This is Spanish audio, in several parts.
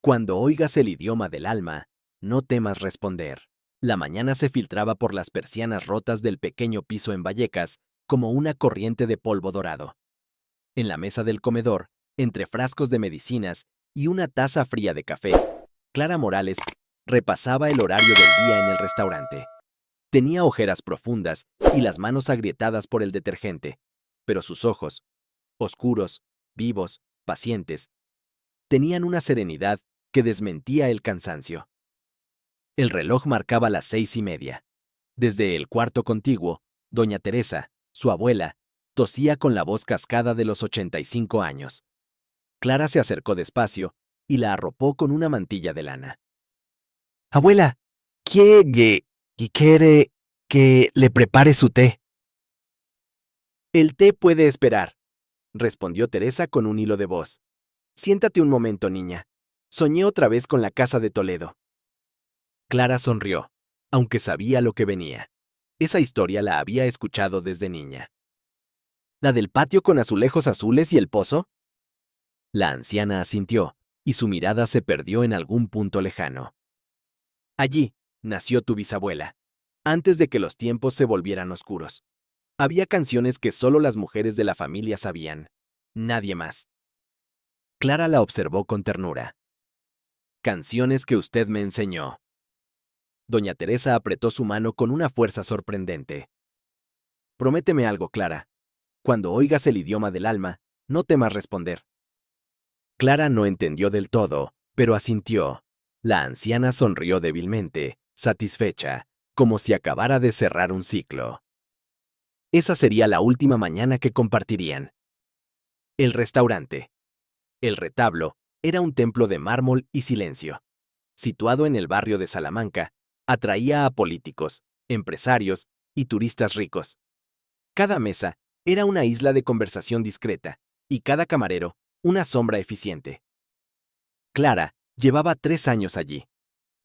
Cuando oigas el idioma del alma, no temas responder. La mañana se filtraba por las persianas rotas del pequeño piso en Vallecas como una corriente de polvo dorado. En la mesa del comedor, entre frascos de medicinas y una taza fría de café, Clara Morales repasaba el horario del día en el restaurante. Tenía ojeras profundas y las manos agrietadas por el detergente, pero sus ojos, oscuros, vivos, pacientes, tenían una serenidad que desmentía el cansancio. El reloj marcaba las 6:30. Desde el cuarto contiguo, doña Teresa, su abuela, tosía con la voz cascada de los 85 años. Clara se acercó despacio y la arropó con una mantilla de lana. Abuela, quiere que le prepare su té. El té puede esperar, respondió Teresa con un hilo de voz. Siéntate un momento, niña. Soñé otra vez con la casa de Toledo. Clara sonrió, aunque sabía lo que venía. Esa historia la había escuchado desde niña. ¿La del patio con azulejos azules y el pozo? La anciana asintió, y su mirada se perdió en algún punto lejano. Allí nació tu bisabuela, antes de que los tiempos se volvieran oscuros. Había canciones que solo las mujeres de la familia sabían. Nadie más. Clara la observó con ternura. Canciones que usted me enseñó. Doña Teresa apretó su mano con una fuerza sorprendente. Prométeme algo, Clara. Cuando oigas el idioma del alma, no temas responder. Clara no entendió del todo, pero asintió. La anciana sonrió débilmente, satisfecha, como si acabara de cerrar un ciclo. Esa sería la última mañana que compartirían. El restaurante. El retablo era un templo de mármol y silencio. Situado en el barrio de Salamanca, atraía a políticos, empresarios y turistas ricos. Cada mesa era una isla de conversación discreta, y cada camarero una sombra eficiente. Clara llevaba 3 años allí.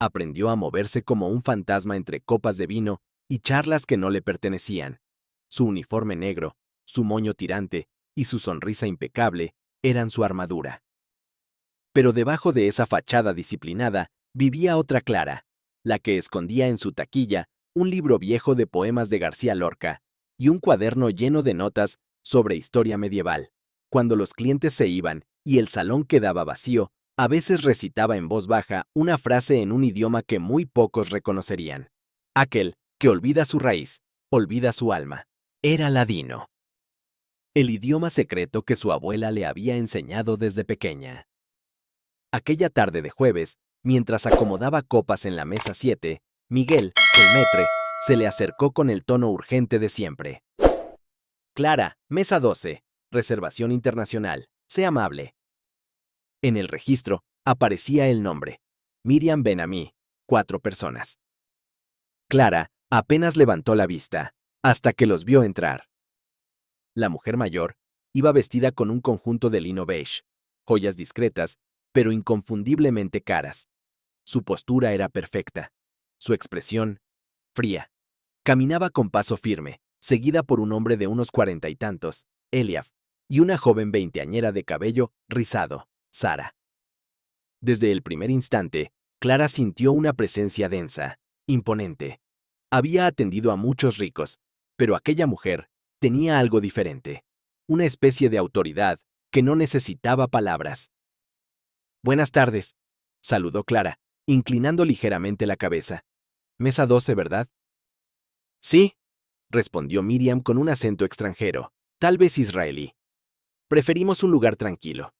Aprendió a moverse como un fantasma entre copas de vino y charlas que no le pertenecían. Su uniforme negro, su moño tirante y su sonrisa impecable eran su armadura. Pero debajo de esa fachada disciplinada vivía otra Clara, la que escondía en su taquilla un libro viejo de poemas de García Lorca y un cuaderno lleno de notas sobre historia medieval. Cuando los clientes se iban y el salón quedaba vacío, a veces recitaba en voz baja una frase en un idioma que muy pocos reconocerían. Aquel que olvida su raíz, olvida su alma. Era ladino. El idioma secreto que su abuela le había enseñado desde pequeña. Aquella tarde de jueves, mientras acomodaba copas en la mesa 7, Miguel, el maître, se le acercó con el tono urgente de siempre. Clara, mesa 12, reservación internacional, sea amable. En el registro aparecía el nombre. Miriam Ben-Ami, 4 personas. Clara apenas levantó la vista, hasta que los vio entrar. La mujer mayor iba vestida con un conjunto de lino beige, joyas discretas, pero inconfundiblemente caras. Su postura era perfecta, su expresión, fría. Caminaba con paso firme, seguida por un hombre de unos 40 y tantos, Eliaf, y una joven veinteañera de cabello rizado, Sara. Desde el primer instante, Clara sintió una presencia densa, imponente. Había atendido a muchos ricos, pero aquella mujer tenía algo diferente, una especie de autoridad que no necesitaba palabras. Buenas tardes, saludó Clara, inclinando ligeramente la cabeza. Mesa 12, ¿verdad? Sí, respondió Miriam con un acento extranjero, tal vez israelí. Preferimos un lugar tranquilo.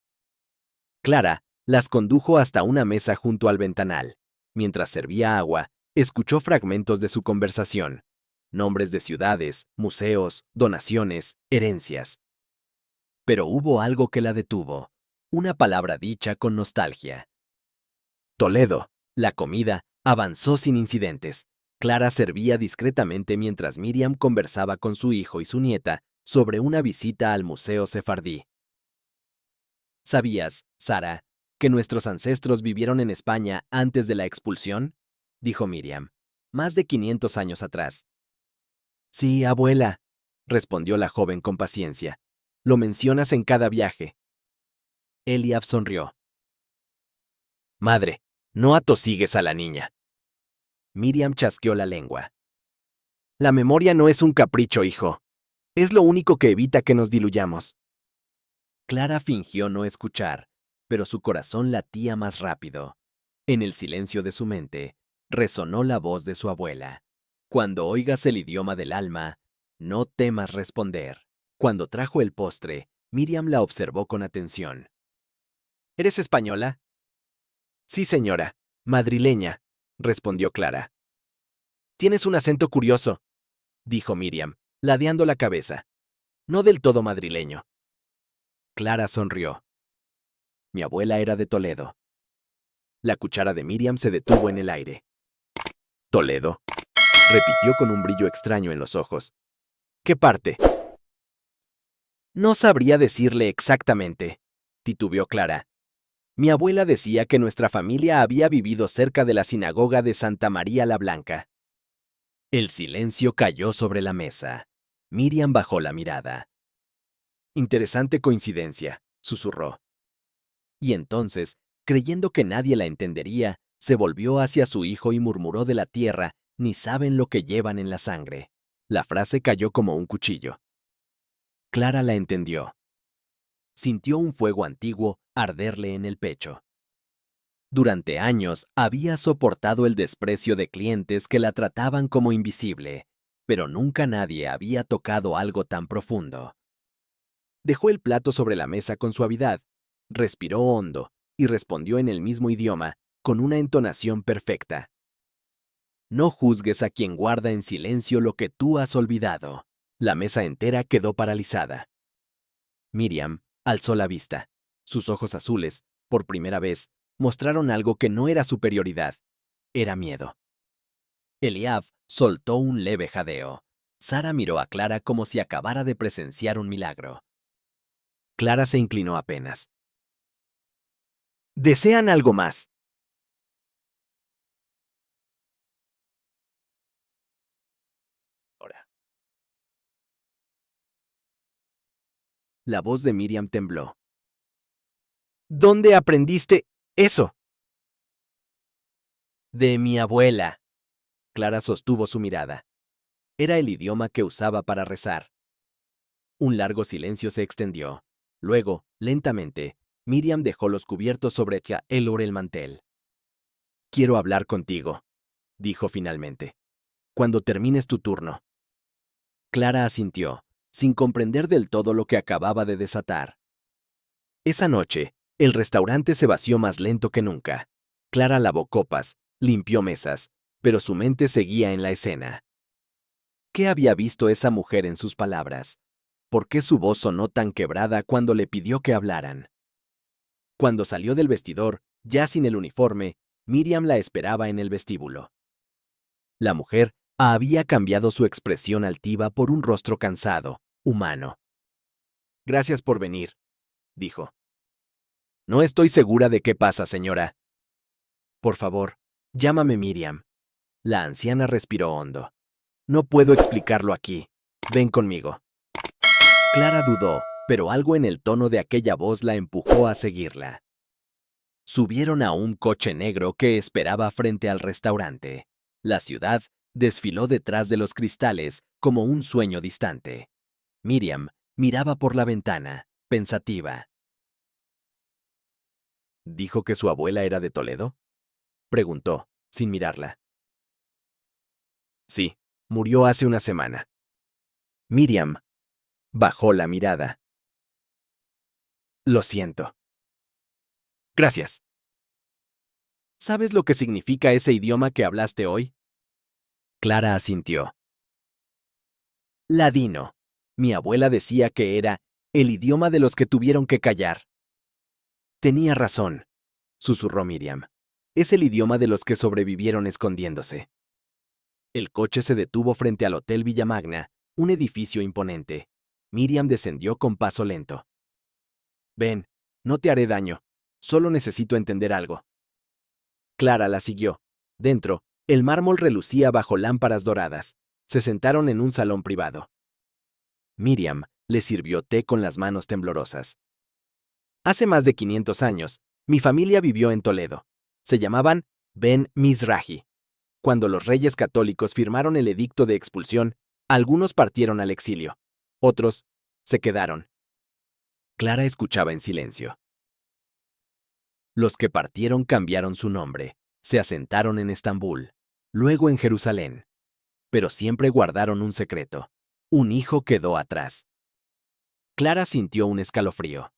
Clara las condujo hasta una mesa junto al ventanal. Mientras servía agua, escuchó fragmentos de su conversación. Nombres de ciudades, museos, donaciones, herencias. Pero hubo algo que la detuvo. Una palabra dicha con nostalgia. Toledo. La comida avanzó sin incidentes. Clara servía discretamente mientras Miriam conversaba con su hijo y su nieta sobre una visita al Museo Sefardí. ¿Sabías, Sara, que nuestros ancestros vivieron en España antes de la expulsión? Dijo Miriam. Más de 500 años atrás. Sí, abuela, respondió la joven con paciencia. Lo mencionas en cada viaje. Eliab sonrió. Madre, no atosigues a la niña. Miriam chasqueó la lengua. La memoria no es un capricho, hijo. Es lo único que evita que nos diluyamos. Clara fingió no escuchar, pero su corazón latía más rápido. En el silencio de su mente, resonó la voz de su abuela. Cuando oigas el idioma del alma, no temas responder. Cuando trajo el postre, Miriam la observó con atención. ¿Eres española? Sí, señora. Madrileña, respondió Clara. Tienes un acento curioso, dijo Miriam, ladeando la cabeza. No del todo madrileño. Clara sonrió. Mi abuela era de Toledo. La cuchara de Miriam se detuvo en el aire. ¿Toledo? Repitió con un brillo extraño en los ojos. ¿Qué parte? No sabría decirle exactamente, titubeó Clara. Mi abuela decía que nuestra familia había vivido cerca de la sinagoga de Santa María la Blanca. El silencio cayó sobre la mesa. Miriam bajó la mirada. Interesante coincidencia, susurró. Y entonces, creyendo que nadie la entendería, se volvió hacia su hijo y murmuró de la tierra, ni saben lo que llevan en la sangre. La frase cayó como un cuchillo. Clara la entendió. Sintió un fuego antiguo arderle en el pecho. Durante años había soportado el desprecio de clientes que la trataban como invisible, pero nunca nadie había tocado algo tan profundo. Dejó el plato sobre la mesa con suavidad, respiró hondo y respondió en el mismo idioma, con una entonación perfecta. No juzgues a quien guarda en silencio lo que tú has olvidado. La mesa entera quedó paralizada. Miriam alzó la vista. Sus ojos azules, por primera vez, mostraron algo que no era superioridad, era miedo. Eliab soltó un leve jadeo. Sara miró a Clara como si acabara de presenciar un milagro. Clara se inclinó apenas. ¿Desean algo más? Ahora. La voz de Miriam tembló. ¿Dónde aprendiste eso? De mi abuela. Clara sostuvo su mirada. Era el idioma que usaba para rezar. Un largo silencio se extendió. Luego, lentamente, Miriam dejó los cubiertos sobre el mantel. Quiero hablar contigo, dijo finalmente. Cuando termines tu turno. Clara asintió, sin comprender del todo lo que acababa de desatar. Esa noche, el restaurante se vació más lento que nunca. Clara lavó copas, limpió mesas, pero su mente seguía en la escena. ¿Qué había visto esa mujer en sus palabras? ¿Por qué su voz sonó tan quebrada cuando le pidió que hablaran? Cuando salió del vestidor, ya sin el uniforme, Miriam la esperaba en el vestíbulo. La mujer había cambiado su expresión altiva por un rostro cansado, humano. Gracias por venir, dijo. No estoy segura de qué pasa, señora. Por favor, llámame Miriam. La anciana respiró hondo. No puedo explicarlo aquí. Ven conmigo. Clara dudó, pero algo en el tono de aquella voz la empujó a seguirla. Subieron a un coche negro que esperaba frente al restaurante. La ciudad desfiló detrás de los cristales como un sueño distante. Miriam miraba por la ventana, pensativa. ¿Dijo que su abuela era de Toledo? Preguntó, sin mirarla. Sí, murió hace una semana. Miriam bajó la mirada. Lo siento. Gracias. ¿Sabes lo que significa ese idioma que hablaste hoy? Clara asintió. Ladino. Mi abuela decía que era el idioma de los que tuvieron que callar. Tenía razón, susurró Miriam. Es el idioma de los que sobrevivieron escondiéndose. El coche se detuvo frente al Hotel Villamagna, un edificio imponente. Miriam descendió con paso lento. Ven, no te haré daño. Solo necesito entender algo. Clara la siguió. Dentro, el mármol relucía bajo lámparas doradas. Se sentaron en un salón privado. Miriam le sirvió té con las manos temblorosas. Hace más de 500 años, mi familia vivió en Toledo. Se llamaban Ben Mizrahi. Cuando los reyes católicos firmaron el edicto de expulsión, algunos partieron al exilio. Otros se quedaron. Clara escuchaba en silencio. Los que partieron cambiaron su nombre, se asentaron en Estambul, luego en Jerusalén. Pero siempre guardaron un secreto. Un hijo quedó atrás. Clara sintió un escalofrío.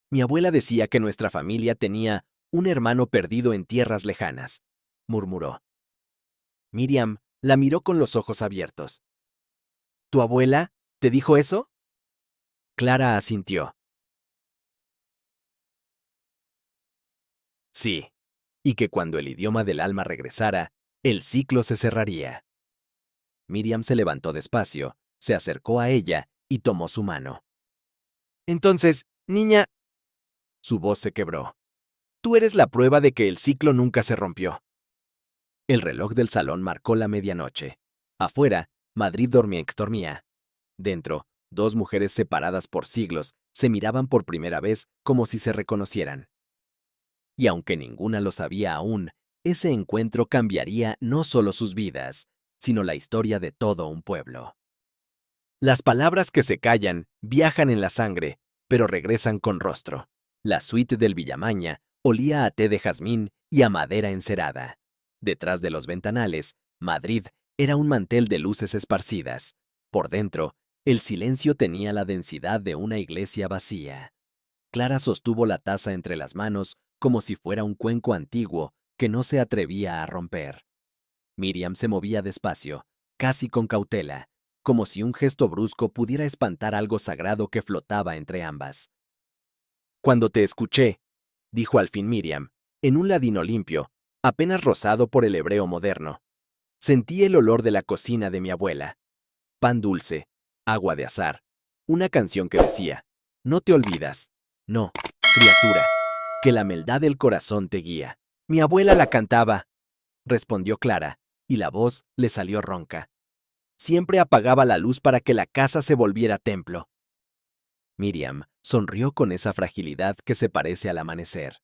Mi abuela decía que nuestra familia tenía un hermano perdido en tierras lejanas, murmuró. Miriam la miró con los ojos abiertos. ¿Tu abuela te dijo eso? Clara asintió. Sí, y que cuando el idioma del alma regresara, el ciclo se cerraría. Miriam se levantó despacio, se acercó a ella y tomó su mano. Entonces, niña... Su voz se quebró. Tú eres la prueba de que el ciclo nunca se rompió. El reloj del salón marcó la medianoche. Afuera, Madrid dormía. Dentro, dos mujeres separadas por siglos se miraban por primera vez como si se reconocieran. Y aunque ninguna lo sabía aún, ese encuentro cambiaría no solo sus vidas, sino la historia de todo un pueblo. Las palabras que se callan viajan en la sangre, pero regresan con rostro. La suite del Villamaña olía a té de jazmín y a madera encerada. Detrás de los ventanales, Madrid era un mantel de luces esparcidas. Por dentro, el silencio tenía la densidad de una iglesia vacía. Clara sostuvo la taza entre las manos como si fuera un cuenco antiguo que no se atrevía a romper. Miriam se movía despacio, casi con cautela, como si un gesto brusco pudiera espantar algo sagrado que flotaba entre ambas. Cuando te escuché, dijo al fin Miriam, en un ladino limpio, apenas rozado por el hebreo moderno, sentí el olor de la cocina de mi abuela. Pan dulce, agua de azar, una canción que decía, no te olvidas, no, criatura, que la maldad del corazón te guía. Mi abuela la cantaba, respondió Clara, y la voz le salió ronca. Siempre apagaba la luz para que la casa se volviera templo. Miriam sonrió con esa fragilidad que se parece al amanecer.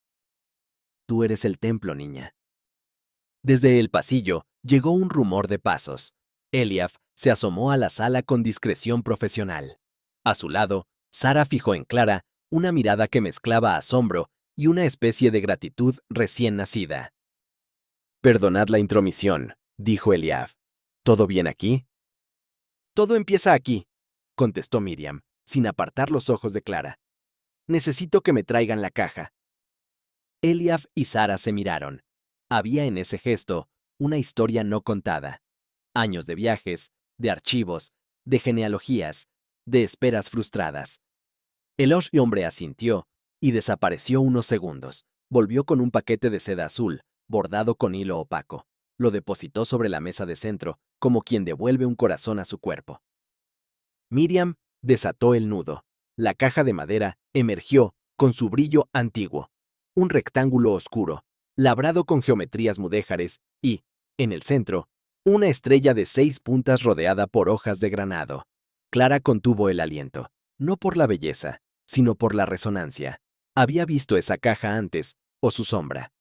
Tú eres el templo, niña. Desde el pasillo llegó un rumor de pasos. Eliaf se asomó a la sala con discreción profesional. A su lado, Sara fijó en Clara una mirada que mezclaba asombro y una especie de gratitud recién nacida. Perdonad la intromisión, dijo Eliaf. ¿Todo bien aquí? Todo empieza aquí, contestó Miriam, sin apartar los ojos de Clara. Necesito que me traigan la caja. Eliaf y Sara se miraron. Había en ese gesto una historia no contada. Años de viajes, de archivos, de genealogías, de esperas frustradas. El hombre asintió y desapareció unos segundos. Volvió con un paquete de seda azul, bordado con hilo opaco. Lo depositó sobre la mesa de centro, como quien devuelve un corazón a su cuerpo. Miriam desató el nudo. La caja de madera emergió con su brillo antiguo. Un rectángulo oscuro, labrado con geometrías mudéjares y, en el centro, una estrella de 6 puntas rodeada por hojas de granado. Clara contuvo el aliento, no por la belleza, sino por la resonancia. Había visto esa caja antes, o su sombra.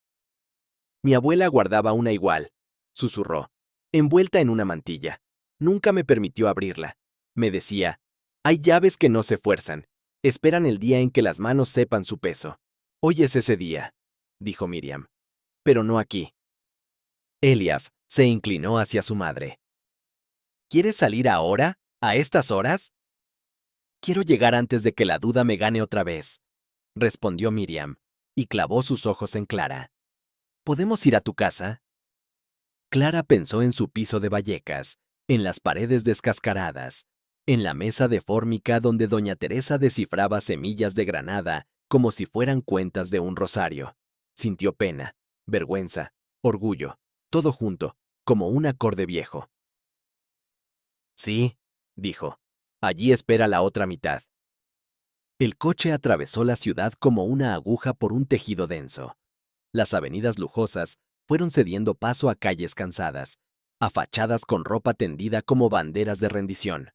Mi abuela guardaba una igual, susurró, envuelta en una mantilla. Nunca me permitió abrirla. Me decía, hay llaves que no se fuerzan, esperan el día en que las manos sepan su peso. Hoy es ese día, dijo Miriam, pero no aquí. Eliaf se inclinó hacia su madre. ¿Quieres salir ahora, a estas horas? Quiero llegar antes de que la duda me gane otra vez, respondió Miriam, y clavó sus ojos en Clara. ¿Podemos ir a tu casa? Clara pensó en su piso de Vallecas, en las paredes descascaradas, en la mesa de fórmica donde doña Teresa descifraba semillas de granada como si fueran cuentas de un rosario. Sintió pena, vergüenza, orgullo, todo junto, como un acorde viejo. Sí, dijo, allí espera la otra mitad. El coche atravesó la ciudad como una aguja por un tejido denso. Las avenidas lujosas fueron cediendo paso a calles cansadas, a fachadas con ropa tendida como banderas de rendición.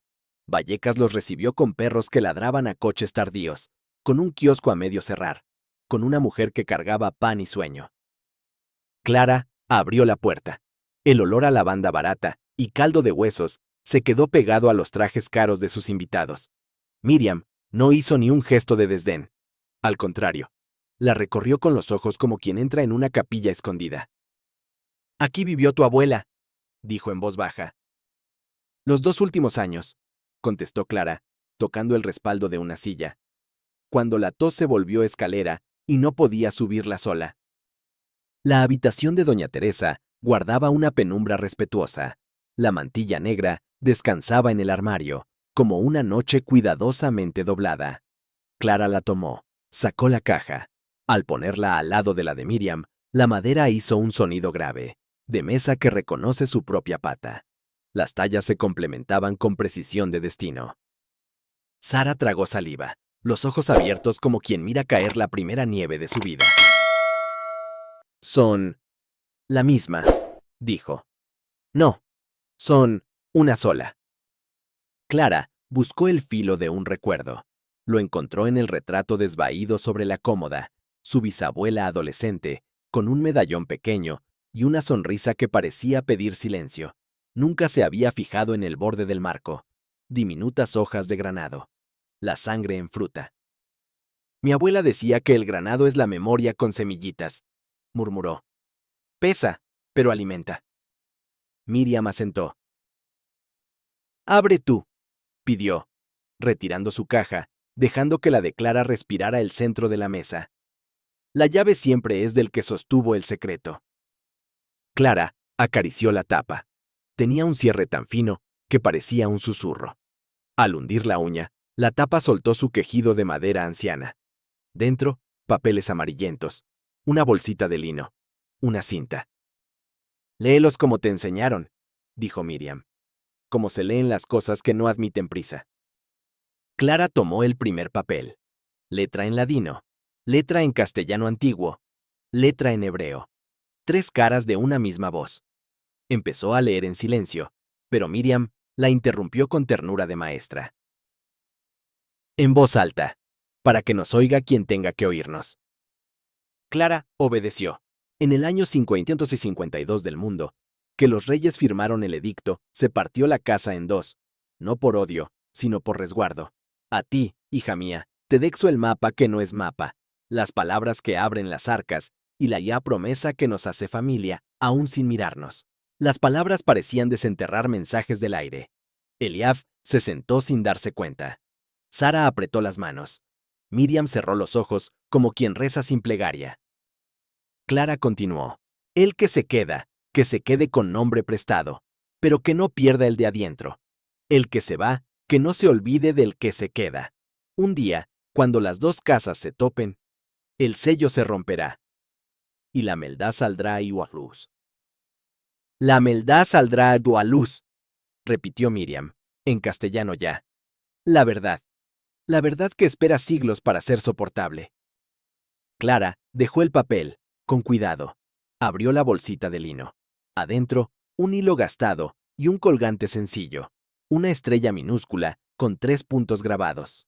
Vallecas los recibió con perros que ladraban a coches tardíos, con un kiosco a medio cerrar, con una mujer que cargaba pan y sueño. Clara abrió la puerta. El olor a lavanda barata y caldo de huesos se quedó pegado a los trajes caros de sus invitados. Miriam no hizo ni un gesto de desdén. Al contrario, la recorrió con los ojos como quien entra en una capilla escondida. «Aquí vivió tu abuela», dijo en voz baja. «Los 2 últimos años», contestó Clara, tocando el respaldo de una silla, cuando la tos se volvió escalera y no podía subirla sola. La habitación de doña Teresa guardaba una penumbra respetuosa. La mantilla negra descansaba en el armario, como una noche cuidadosamente doblada. Clara la tomó, sacó la caja. Al ponerla al lado de la de Miriam, la madera hizo un sonido grave, de mesa que reconoce su propia pata. Las tallas se complementaban con precisión de destino. Sara tragó saliva, los ojos abiertos como quien mira caer la primera nieve de su vida. «Son la misma», dijo. «No, son una sola». Clara buscó el filo de un recuerdo. Lo encontró en el retrato desvaído sobre la cómoda, su bisabuela adolescente, con un medallón pequeño y una sonrisa que parecía pedir silencio. Nunca se había fijado en el borde del marco. Diminutas hojas de granado. La sangre en fruta. «Mi abuela decía que el granado es la memoria con semillitas», murmuró. «Pesa, pero alimenta». Miriam asentó. «Abre tú», pidió, retirando su caja, dejando que la de Clara respirara el centro de la mesa. «La llave siempre es del que sostuvo el secreto». Clara acarició la tapa. Tenía un cierre tan fino que parecía un susurro. Al hundir la uña, la tapa soltó su quejido de madera anciana. Dentro, papeles amarillentos, una bolsita de lino, una cinta. «Léelos como te enseñaron», dijo Miriam, «como se leen las cosas que no admiten prisa». Clara tomó el primer papel. Letra en ladino, letra en castellano antiguo, letra en hebreo. 3 caras de una misma voz. Empezó a leer en silencio, pero Miriam la interrumpió con ternura de maestra. «En voz alta, para que nos oiga quien tenga que oírnos». Clara obedeció. En el año 552 del mundo, que los reyes firmaron el edicto, se partió la casa en 2, no por odio, sino por resguardo. A ti, hija mía, te dexo el mapa que no es mapa, las palabras que abren las arcas y la ya promesa que nos hace familia, aún sin mirarnos. Las palabras parecían desenterrar mensajes del aire. Eliab se sentó sin darse cuenta. Sara apretó las manos. Miriam cerró los ojos como quien reza sin plegaria. Clara continuó. El que se quede con nombre prestado, pero que no pierda el de adentro. El que se va, que no se olvide del que se queda. Un día, cuando las 2 casas se topen, el sello se romperá y la meldad saldrá a luz. «La meldad saldrá a luz», repitió Miriam, en castellano ya. La verdad que espera siglos para ser soportable». Clara dejó el papel, con cuidado. Abrió la bolsita de lino. Adentro, un hilo gastado y un colgante sencillo. Una estrella minúscula con 3 puntos grabados.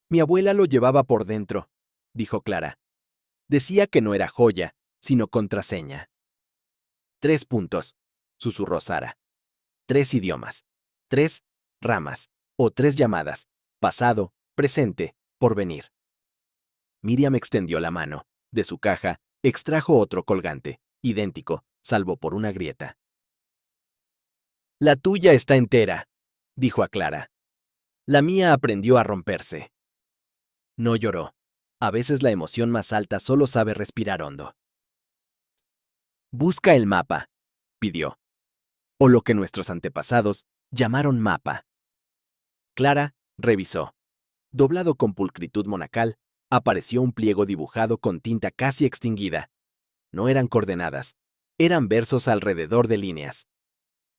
«Mi abuela lo llevaba por dentro», dijo Clara. «Decía que no era joya, sino contraseña». 3 puntos, susurró Sara. 3 idiomas. 3 ramas, o 3 llamadas. Pasado, presente, porvenir. Miriam extendió la mano. De su caja, extrajo otro colgante, idéntico, salvo por una grieta. «La tuya está entera», dijo a Clara. «La mía aprendió a romperse». No lloró. A veces la emoción más alta solo sabe respirar hondo. «Busca el mapa», pidió. O lo que nuestros antepasados llamaron mapa. Clara revisó. Doblado con pulcritud monacal, apareció un pliego dibujado con tinta casi extinguida. No eran coordenadas, eran versos alrededor de líneas.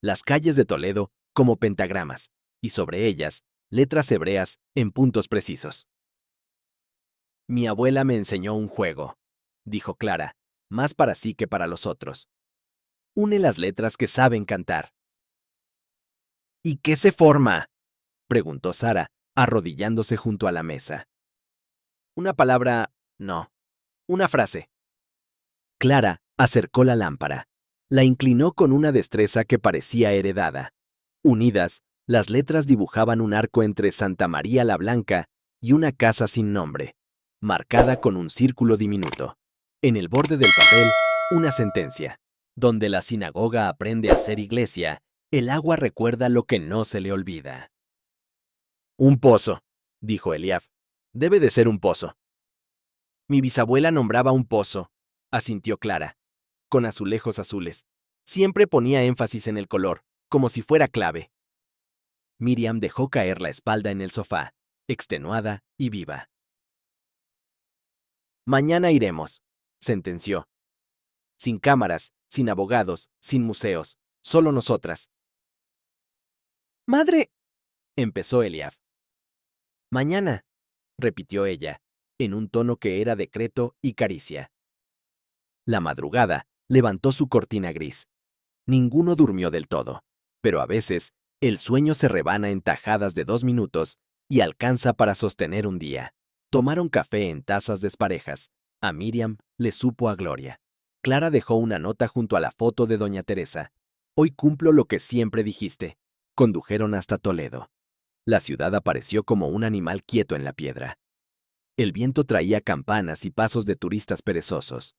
Las calles de Toledo como pentagramas, y sobre ellas, letras hebreas en puntos precisos. «Mi abuela me enseñó un juego», dijo Clara, más para sí que para los otros. «Une las letras que saben cantar». «¿Y qué se forma?», preguntó Sara, arrodillándose junto a la mesa. «Una palabra, no. Una frase». Clara Acercó la lámpara. La inclinó con una destreza que parecía heredada. Unidas, las letras dibujaban un arco entre Santa María la Blanca y una casa sin nombre, marcada con un círculo diminuto. En el borde del papel, una sentencia. Donde la sinagoga aprende a ser iglesia, el agua recuerda lo que no se le olvida. Un pozo, dijo Eliab. Debe de ser un pozo. Mi bisabuela nombraba un pozo, asintió Clara, con azulejos azules. Siempre ponía énfasis en el color, como si fuera clave. Miriam dejó caer la espalda en el sofá, extenuada y viva. Mañana iremos, sentenció. Sin cámaras, sin abogados, sin museos, solo nosotras. Madre, empezó Eliab. Mañana, repitió ella, en un tono que era decreto y caricia. La madrugada levantó su cortina gris. Ninguno durmió del todo, pero a veces el sueño se rebana en tajadas de 2 minutos y alcanza para sostener un día. Tomaron café en tazas desparejas. A Miriam le supo a gloria. Clara dejó una nota junto a la foto de doña Teresa. Hoy cumplo lo que siempre dijiste. Condujeron hasta Toledo. La ciudad apareció como un animal quieto en la piedra. El viento traía campanas y pasos de turistas perezosos.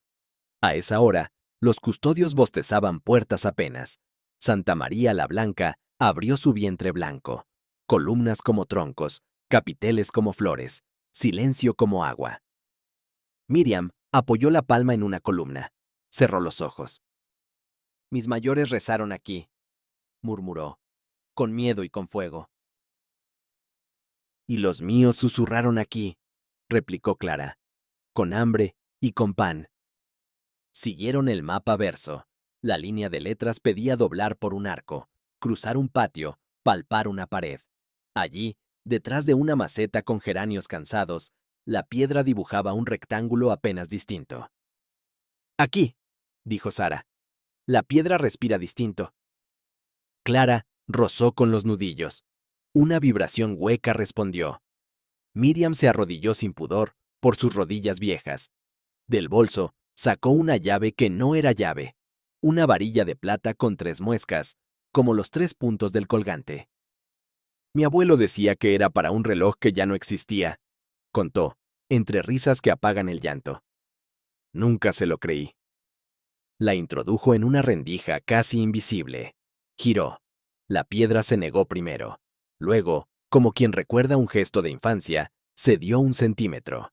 A esa hora, los custodios bostezaban puertas apenas. Santa María la Blanca abrió su vientre blanco. Columnas como troncos, capiteles como flores, silencio como agua. Miriam apoyó la palma en una columna. Cerró los ojos. Mis mayores rezaron aquí, murmuró, con miedo y con fuego. Y los míos susurraron aquí, replicó Clara, con hambre y con pan. Siguieron el mapa verso. La línea de letras pedía doblar por un arco, cruzar un patio, palpar una pared. Allí, detrás de una maceta con geranios cansados, la piedra dibujaba un rectángulo apenas distinto. Aquí, dijo Sara. La piedra respira distinto. Clara rozó con los nudillos. Una vibración hueca respondió. Miriam se arrodilló sin pudor por sus rodillas viejas. Del bolso sacó una llave que no era llave, una varilla de plata con 3 muescas, como los 3 puntos del colgante. Mi abuelo decía que era para un reloj que ya no existía, contó, entre risas que apagan el llanto. Nunca se lo creí. La introdujo en una rendija casi invisible. Giró. La piedra se negó primero. Luego, como quien recuerda un gesto de infancia, cedió 1 centímetro.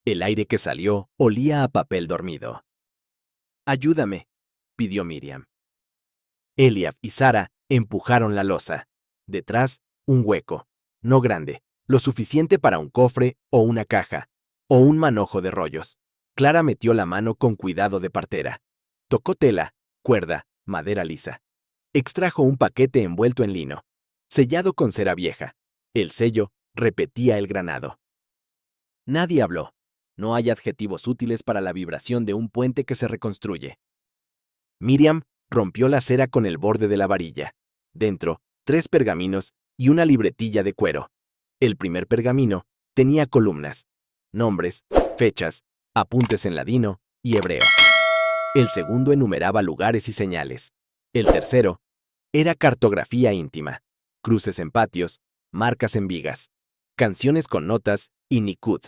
El aire que salió olía a papel dormido. Ayúdame, pidió Miriam. Eliab y Sara empujaron la losa. Detrás, un hueco, no grande, lo suficiente para un cofre o una caja, o un manojo de rollos. Clara metió la mano con cuidado de partera. Tocó tela, cuerda, madera lisa. Extrajo un paquete envuelto en lino, sellado con cera vieja. El sello repetía el granado. Nadie habló. No hay adjetivos útiles para la vibración de un puente que se reconstruye. Miriam rompió la cera con el borde de la varilla. Dentro, 3 pergaminos y una libretilla de cuero. El primer pergamino tenía columnas, nombres, fechas, apuntes en ladino y hebreo. El segundo enumeraba lugares y señales. El tercero era cartografía íntima, cruces en patios, marcas en vigas, canciones con notas y nikud.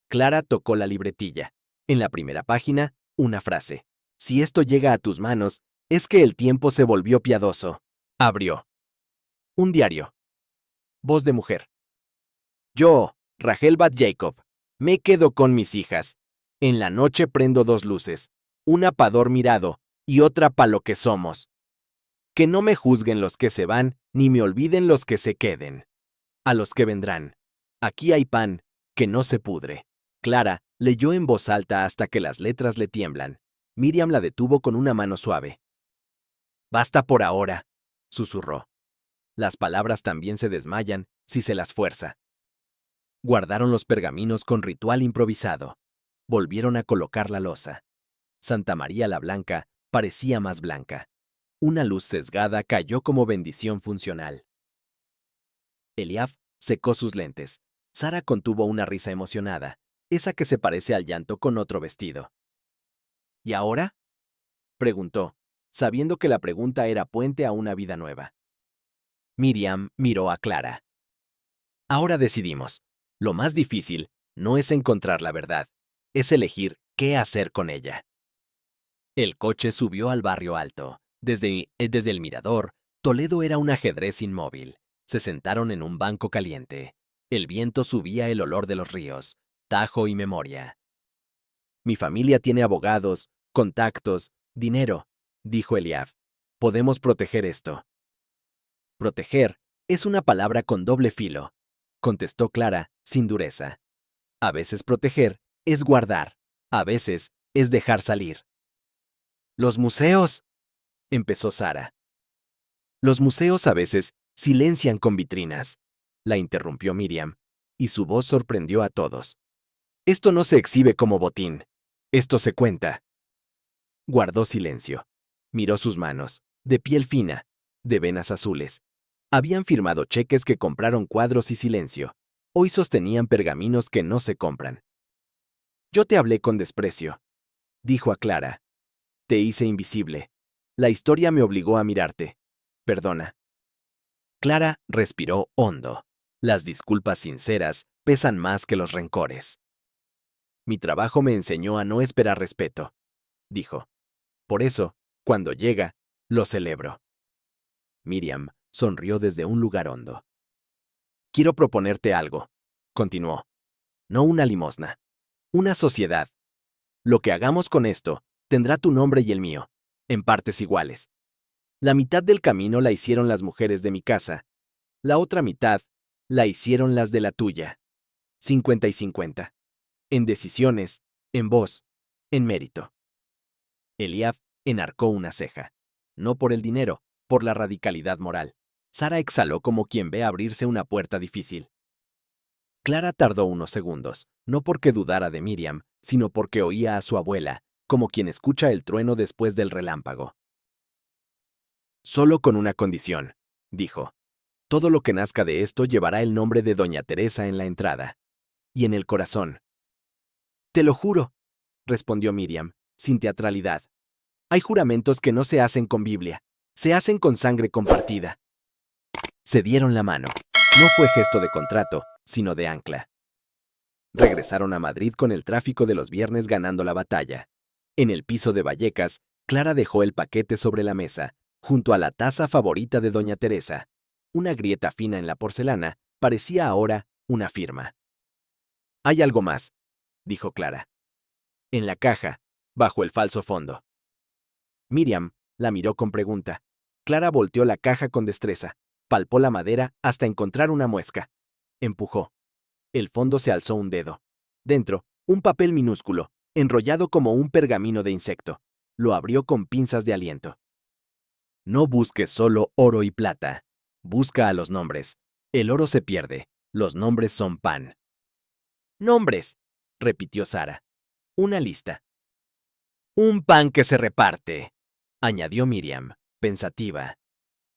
Clara tocó la libretilla. En la primera página, una frase. Si esto llega a tus manos, es que el tiempo se volvió piadoso. Abrió. Un diario. Voz de mujer. Yo, Rachel Bat Jacob, me quedo con mis hijas. En la noche prendo 2 luces, una pa' dormirado y otra pa' lo que somos. Que no me juzguen los que se van, ni me olviden los que se queden. A los que vendrán. Aquí hay pan, que no se pudre. Clara leyó en voz alta hasta que las letras le tiemblan. Miriam la detuvo con una mano suave. Basta por ahora, susurró. Las palabras también se desmayan si se las fuerza. Guardaron los pergaminos con ritual improvisado. Volvieron a colocar la losa. Santa María la Blanca parecía más blanca. Una luz sesgada cayó como bendición funcional. Eliab secó sus lentes. Sara contuvo una risa emocionada, esa que se parece al llanto con otro vestido. ¿Y ahora?, preguntó, sabiendo que la pregunta era puente a una vida nueva. Miriam miró a Clara. Ahora decidimos. Lo más difícil no es encontrar la verdad, es elegir qué hacer con ella. El coche subió al barrio alto. Desde el mirador, Toledo era un ajedrez inmóvil. Se sentaron en un banco caliente. El viento subía el olor de los ríos, Tajo y Memoria. Mi familia tiene abogados, contactos, dinero, dijo Eliab. Podemos proteger esto. Proteger es una palabra con doble filo, contestó Clara, sin dureza. A veces proteger es guardar, a veces es dejar salir. Los museos, empezó Sara. Los museos a veces silencian con vitrinas, la interrumpió Miriam, y su voz sorprendió a todos. Esto no se exhibe como botín, esto se cuenta. Guardó silencio. Miró sus manos, de piel fina, de venas azules. Habían firmado cheques que compraron cuadros y silencio. Hoy sostenían pergaminos que no se compran. Yo te hablé con desprecio, dijo a Clara. Te hice invisible. La historia me obligó a mirarte. Perdona. Clara respiró hondo. Las disculpas sinceras pesan más que los rencores. Mi trabajo me enseñó a no esperar respeto, dijo. Por eso, cuando llega, lo celebro. Miriam sonrió desde un lugar hondo. Quiero proponerte algo, continuó. No una limosna, una sociedad. Lo que hagamos con esto tendrá tu nombre y el mío, en partes iguales. La mitad del camino la hicieron las mujeres de mi casa, la otra mitad la hicieron las de la tuya. 50 y 50. En decisiones, en voz, en mérito. Eliab enarcó una ceja. No por el dinero, por la radicalidad moral. Sara exhaló como quien ve abrirse una puerta difícil. Clara tardó unos segundos, no porque dudara de Miriam, sino porque oía a su abuela, como quien escucha el trueno después del relámpago. Solo con una condición, dijo. Todo lo que nazca de esto llevará el nombre de Doña Teresa en la entrada. Y en el corazón. Te lo juro, respondió Miriam, sin teatralidad. Hay juramentos que no se hacen con Biblia, se hacen con sangre compartida. Se dieron la mano. No fue gesto de contrato, sino de ancla. Regresaron a Madrid con el tráfico de los viernes ganando la batalla. En el piso de Vallecas, Clara dejó el paquete sobre la mesa, junto a la taza favorita de Doña Teresa. Una grieta fina en la porcelana parecía ahora una firma. Hay algo más, dijo Clara. En la caja, bajo el falso fondo. Miriam la miró con pregunta. Clara volteó la caja con destreza, palpó la madera hasta encontrar una muesca. Empujó. El fondo se alzó un dedo. Dentro, un papel minúsculo, enrollado como un pergamino de insecto. Lo abrió con pinzas de aliento. No busques solo oro y plata. Busca a los nombres. El oro se pierde. Los nombres son pan. Nombres, repitió Sara. Una lista. Un pan que se reparte, añadió Miriam, pensativa.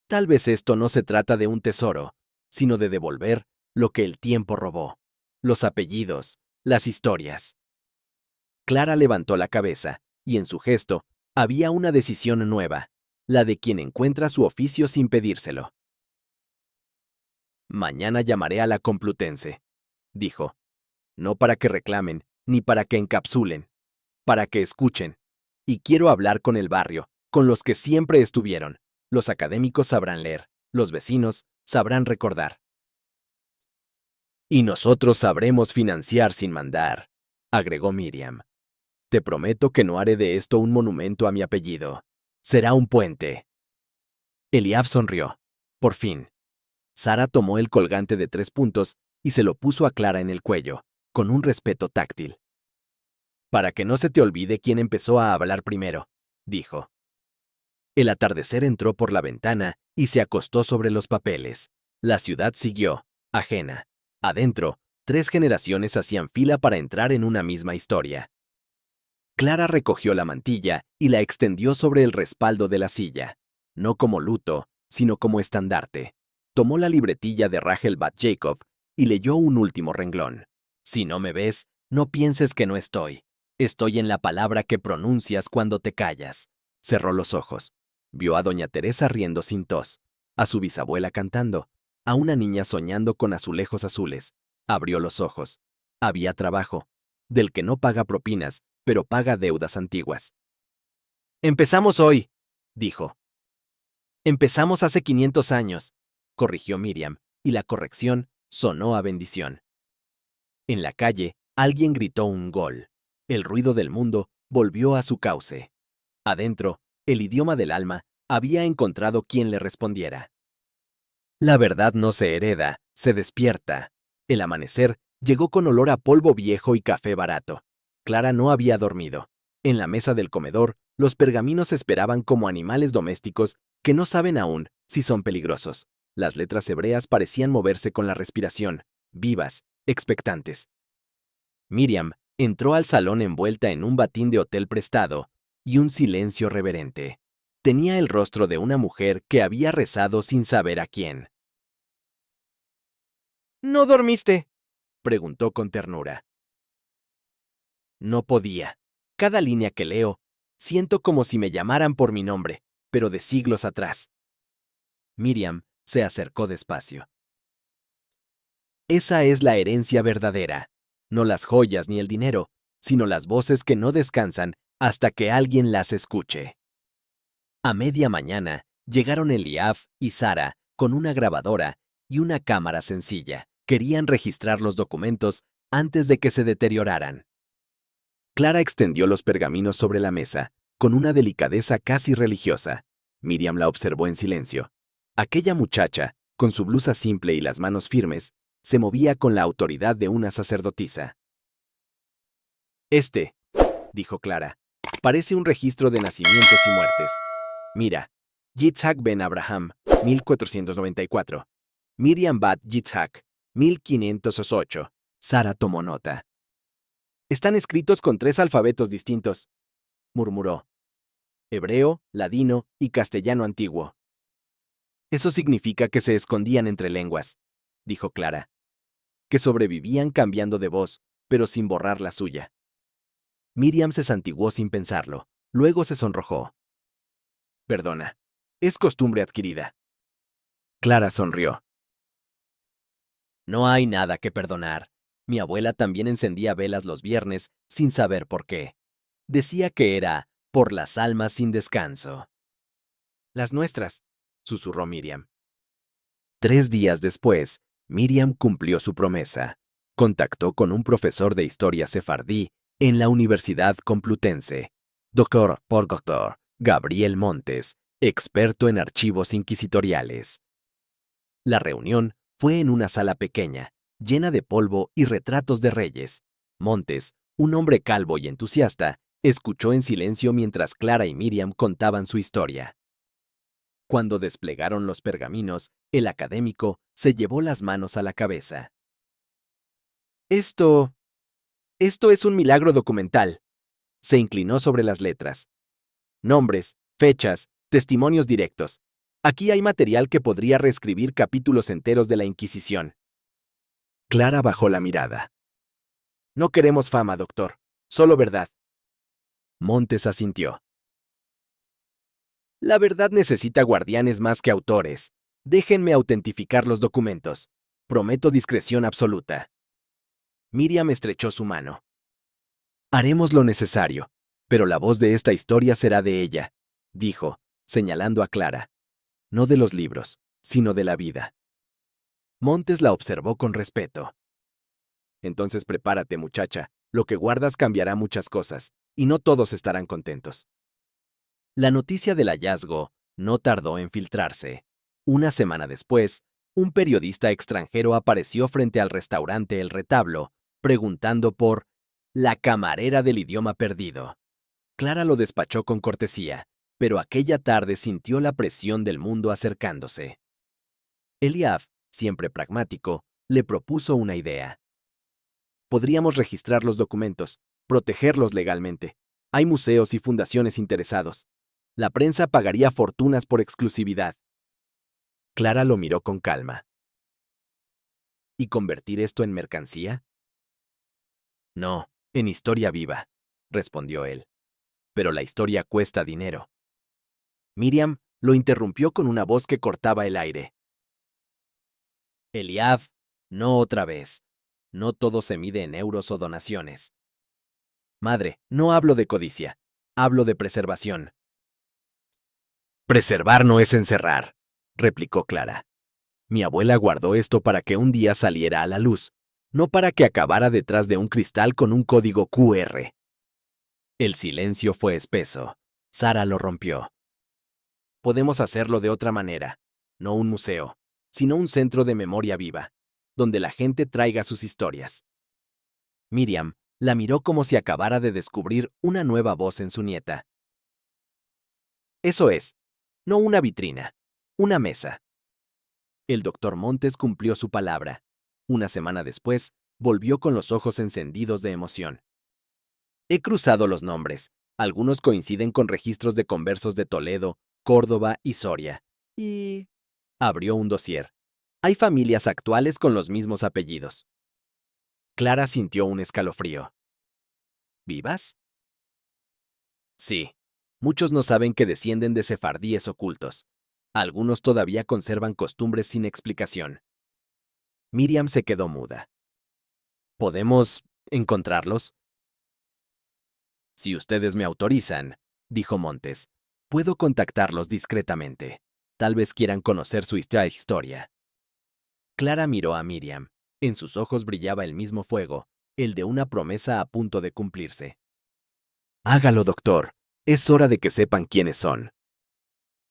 Tal vez esto no se trata de un tesoro, sino de devolver lo que el tiempo robó. Los apellidos, las historias. Clara levantó la cabeza, y en su gesto había una decisión nueva, la de quien encuentra su oficio sin pedírselo. Mañana llamaré a la Complutense, dijo. No para que reclamen, ni para que encapsulen, para que escuchen. Y quiero hablar con el barrio, con los que siempre estuvieron. Los académicos sabrán leer, los vecinos sabrán recordar. Y nosotros sabremos financiar sin mandar, agregó Miriam. Te prometo que no haré de esto un monumento a mi apellido. Será un puente. Eliab sonrió. Por fin. Sara tomó el colgante de 3 puntos y se lo puso a Clara en el cuello, con un respeto táctil. Para que no se te olvide quién empezó a hablar primero, dijo. El atardecer entró por la ventana y se acostó sobre los papeles. La ciudad siguió, ajena. Adentro, 3 generaciones hacían fila para entrar en una misma historia. Clara recogió la mantilla y la extendió sobre el respaldo de la silla, no como luto, sino como estandarte. Tomó la libretilla de Rachel Bat Jacob y leyó un último renglón. Si no me ves, no pienses que no estoy. Estoy en la palabra que pronuncias cuando te callas. Cerró los ojos. Vio a doña Teresa riendo sin tos, a su bisabuela cantando, a una niña soñando con azulejos azules. Abrió los ojos. Había trabajo, del que no paga propinas, pero paga deudas antiguas. Empezamos hoy, dijo. Empezamos hace 500 años, corrigió Miriam, y la corrección sonó a bendición. En la calle, alguien gritó un gol. El ruido del mundo volvió a su cauce. Adentro, el idioma del alma había encontrado quien le respondiera. La verdad no se hereda, se despierta. El amanecer llegó con olor a polvo viejo y café barato. Clara no había dormido. En la mesa del comedor, los pergaminos esperaban como animales domésticos que no saben aún si son peligrosos. Las letras hebreas parecían moverse con la respiración, vivas, expectantes. Miriam entró al salón envuelta en un batín de hotel prestado y un silencio reverente. Tenía el rostro de una mujer que había rezado sin saber a quién. ¿No dormiste?, preguntó con ternura. No podía. Cada línea que leo, siento como si me llamaran por mi nombre, pero de siglos atrás. Miriam se acercó despacio. Esa es la herencia verdadera, no las joyas ni el dinero, sino las voces que no descansan hasta que alguien las escuche. A media mañana llegaron Eliab y Sara con una grabadora y una cámara sencilla. Querían registrar los documentos antes de que se deterioraran. Clara extendió los pergaminos sobre la mesa, con una delicadeza casi religiosa. Miriam la observó en silencio. Aquella muchacha, con su blusa simple y las manos firmes, se movía con la autoridad de una sacerdotisa. Este, dijo Clara, parece un registro de nacimientos y muertes. Mira, Yitzhak ben Abraham, 1494. Miriam bat Yitzhak, 1508. Sara tomó nota. Están escritos con 3 alfabetos distintos, murmuró. Hebreo, ladino y castellano antiguo. Eso significa que se escondían entre lenguas, dijo Clara. Que sobrevivían cambiando de voz, pero sin borrar la suya. Miriam se santiguó sin pensarlo, luego se sonrojó. Perdona, es costumbre adquirida. Clara sonrió. No hay nada que perdonar. Mi abuela también encendía velas los viernes sin saber por qué. Decía que era por las almas sin descanso. Las nuestras, susurró Miriam. 3 días después, Miriam cumplió su promesa. Contactó con un profesor de historia sefardí en la Universidad Complutense, Dr. Porgoctor Gabriel Montes, experto en archivos inquisitoriales. La reunión fue en una sala pequeña, llena de polvo y retratos de reyes. Montes, un hombre calvo y entusiasta, escuchó en silencio mientras Clara y Miriam contaban su historia. Cuando desplegaron los pergaminos, el académico se llevó las manos a la cabeza. Esto es un milagro documental. Se inclinó sobre las letras. Nombres, fechas, testimonios directos. Aquí hay material que podría reescribir capítulos enteros de la Inquisición. Clara bajó la mirada. No queremos fama, doctor. Solo verdad. Montes asintió. La verdad necesita guardianes más que autores. Déjenme autentificar los documentos. Prometo discreción absoluta. Miriam estrechó su mano. Haremos lo necesario, pero la voz de esta historia será de ella, dijo, señalando a Clara. No de los libros, sino de la vida. Montes la observó con respeto. Entonces prepárate, muchacha. Lo que guardas cambiará muchas cosas, y no todos estarán contentos. La noticia del hallazgo no tardó en filtrarse. Una semana después, un periodista extranjero apareció frente al restaurante El Retablo, preguntando por la camarera del idioma perdido. Clara lo despachó con cortesía, pero aquella tarde sintió la presión del mundo acercándose. Eliab, siempre pragmático, le propuso una idea. Podríamos registrar los documentos, protegerlos legalmente. Hay museos y fundaciones interesados. La prensa pagaría fortunas por exclusividad. Clara lo miró con calma. ¿Y convertir esto en mercancía? No, en historia viva. respondió él. Pero la historia cuesta dinero. Miriam lo interrumpió con una voz que cortaba el aire. Eliab, no otra vez. No todo se mide en euros o donaciones. Madre, no hablo de codicia, hablo de preservación. Preservar no es encerrar, replicó Clara. Mi abuela guardó esto para que un día saliera a la luz, no para que acabara detrás de un cristal con un código QR. El silencio fue espeso. Sara lo rompió. Podemos hacerlo de otra manera, no un museo, sino un centro de memoria viva, donde la gente traiga sus historias. Miriam la miró como si acabara de descubrir una nueva voz en su nieta. Eso es, no una vitrina, una mesa. El doctor Montes cumplió su palabra. Una semana después, volvió con los ojos encendidos de emoción. He cruzado los nombres. Algunos coinciden con registros de conversos de Toledo, Córdoba y Soria. Y... abrió un dossier. Hay familias actuales con los mismos apellidos. Clara sintió un escalofrío. ¿Vivas? Sí. Muchos no saben que descienden de sefardíes ocultos. Algunos todavía conservan costumbres sin explicación. Miriam se quedó muda. ¿Podemos encontrarlos? Si ustedes me autorizan, dijo Montes, puedo contactarlos discretamente. Tal vez quieran conocer su historia. Clara miró a Miriam. En sus ojos brillaba el mismo fuego, el de una promesa a punto de cumplirse. Hágalo, doctor. Es hora de que sepan quiénes son.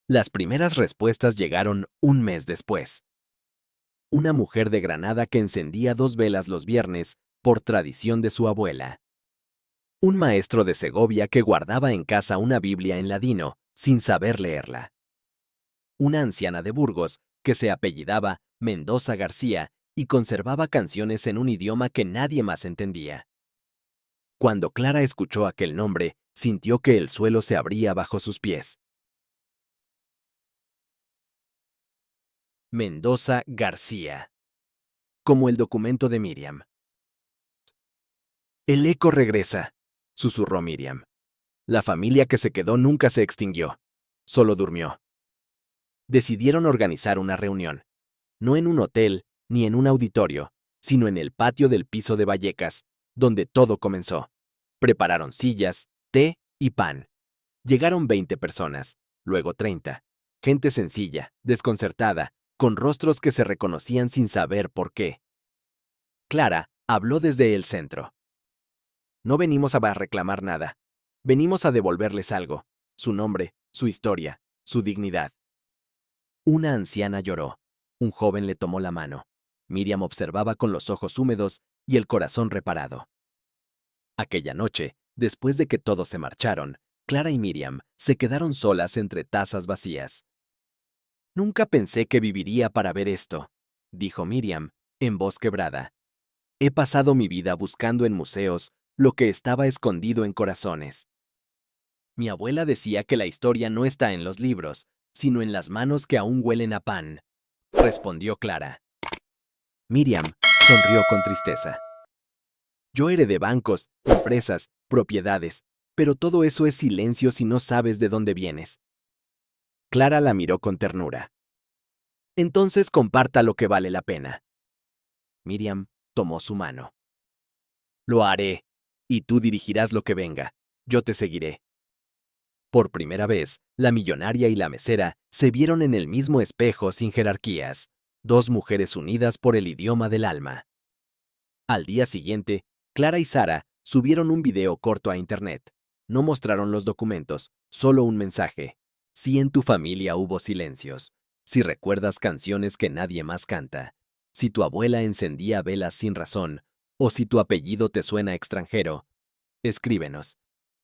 Las primeras respuestas llegaron un mes después. Una mujer de Granada que encendía 2 velas los viernes por tradición de su abuela. Un maestro de Segovia que guardaba en casa una Biblia en ladino sin saber leerla. Una anciana de Burgos que se apellidaba Mendoza García y conservaba canciones en un idioma que nadie más entendía. Cuando Clara escuchó aquel nombre, sintió que el suelo se abría bajo sus pies. Mendoza García. Como el documento de Miriam. El eco regresa, susurró Miriam. La familia que se quedó nunca se extinguió, solo durmió. Decidieron organizar una reunión, no en un hotel ni en un auditorio, sino en el patio del piso de Vallecas, donde todo comenzó. Prepararon sillas, té y pan. Llegaron 20 personas, luego 30. Gente sencilla, desconcertada, con rostros que se reconocían sin saber por qué. Clara habló desde el centro. No venimos a reclamar nada. Venimos a devolverles algo. Su nombre, su historia, su dignidad. Una anciana lloró. Un joven le tomó la mano. Miriam observaba con los ojos húmedos y el corazón reparado. Aquella noche, después de que todos se marcharon, Clara y Miriam se quedaron solas entre tazas vacías. Nunca pensé que viviría para ver esto, dijo Miriam, en voz quebrada. He pasado mi vida buscando en museos lo que estaba escondido en corazones. Mi abuela decía que la historia no está en los libros, sino en las manos que aún huelen a pan, respondió Clara. Miriam sonrió con tristeza. Yo heredé bancos, empresas, propiedades, pero todo eso es silencio si no sabes de dónde vienes. Clara la miró con ternura. Entonces comparta lo que vale la pena. Miriam tomó su mano. Lo haré, y tú dirigirás lo que venga. Yo te seguiré. Por primera vez, la millonaria y la mesera se vieron en el mismo espejo sin jerarquías, 2 mujeres unidas por el idioma del alma. Al día siguiente, Clara y Sara subieron un video corto a internet. No mostraron los documentos, solo un mensaje. Si en tu familia hubo silencios, si recuerdas canciones que nadie más canta, si tu abuela encendía velas sin razón, o si tu apellido te suena extranjero, escríbenos.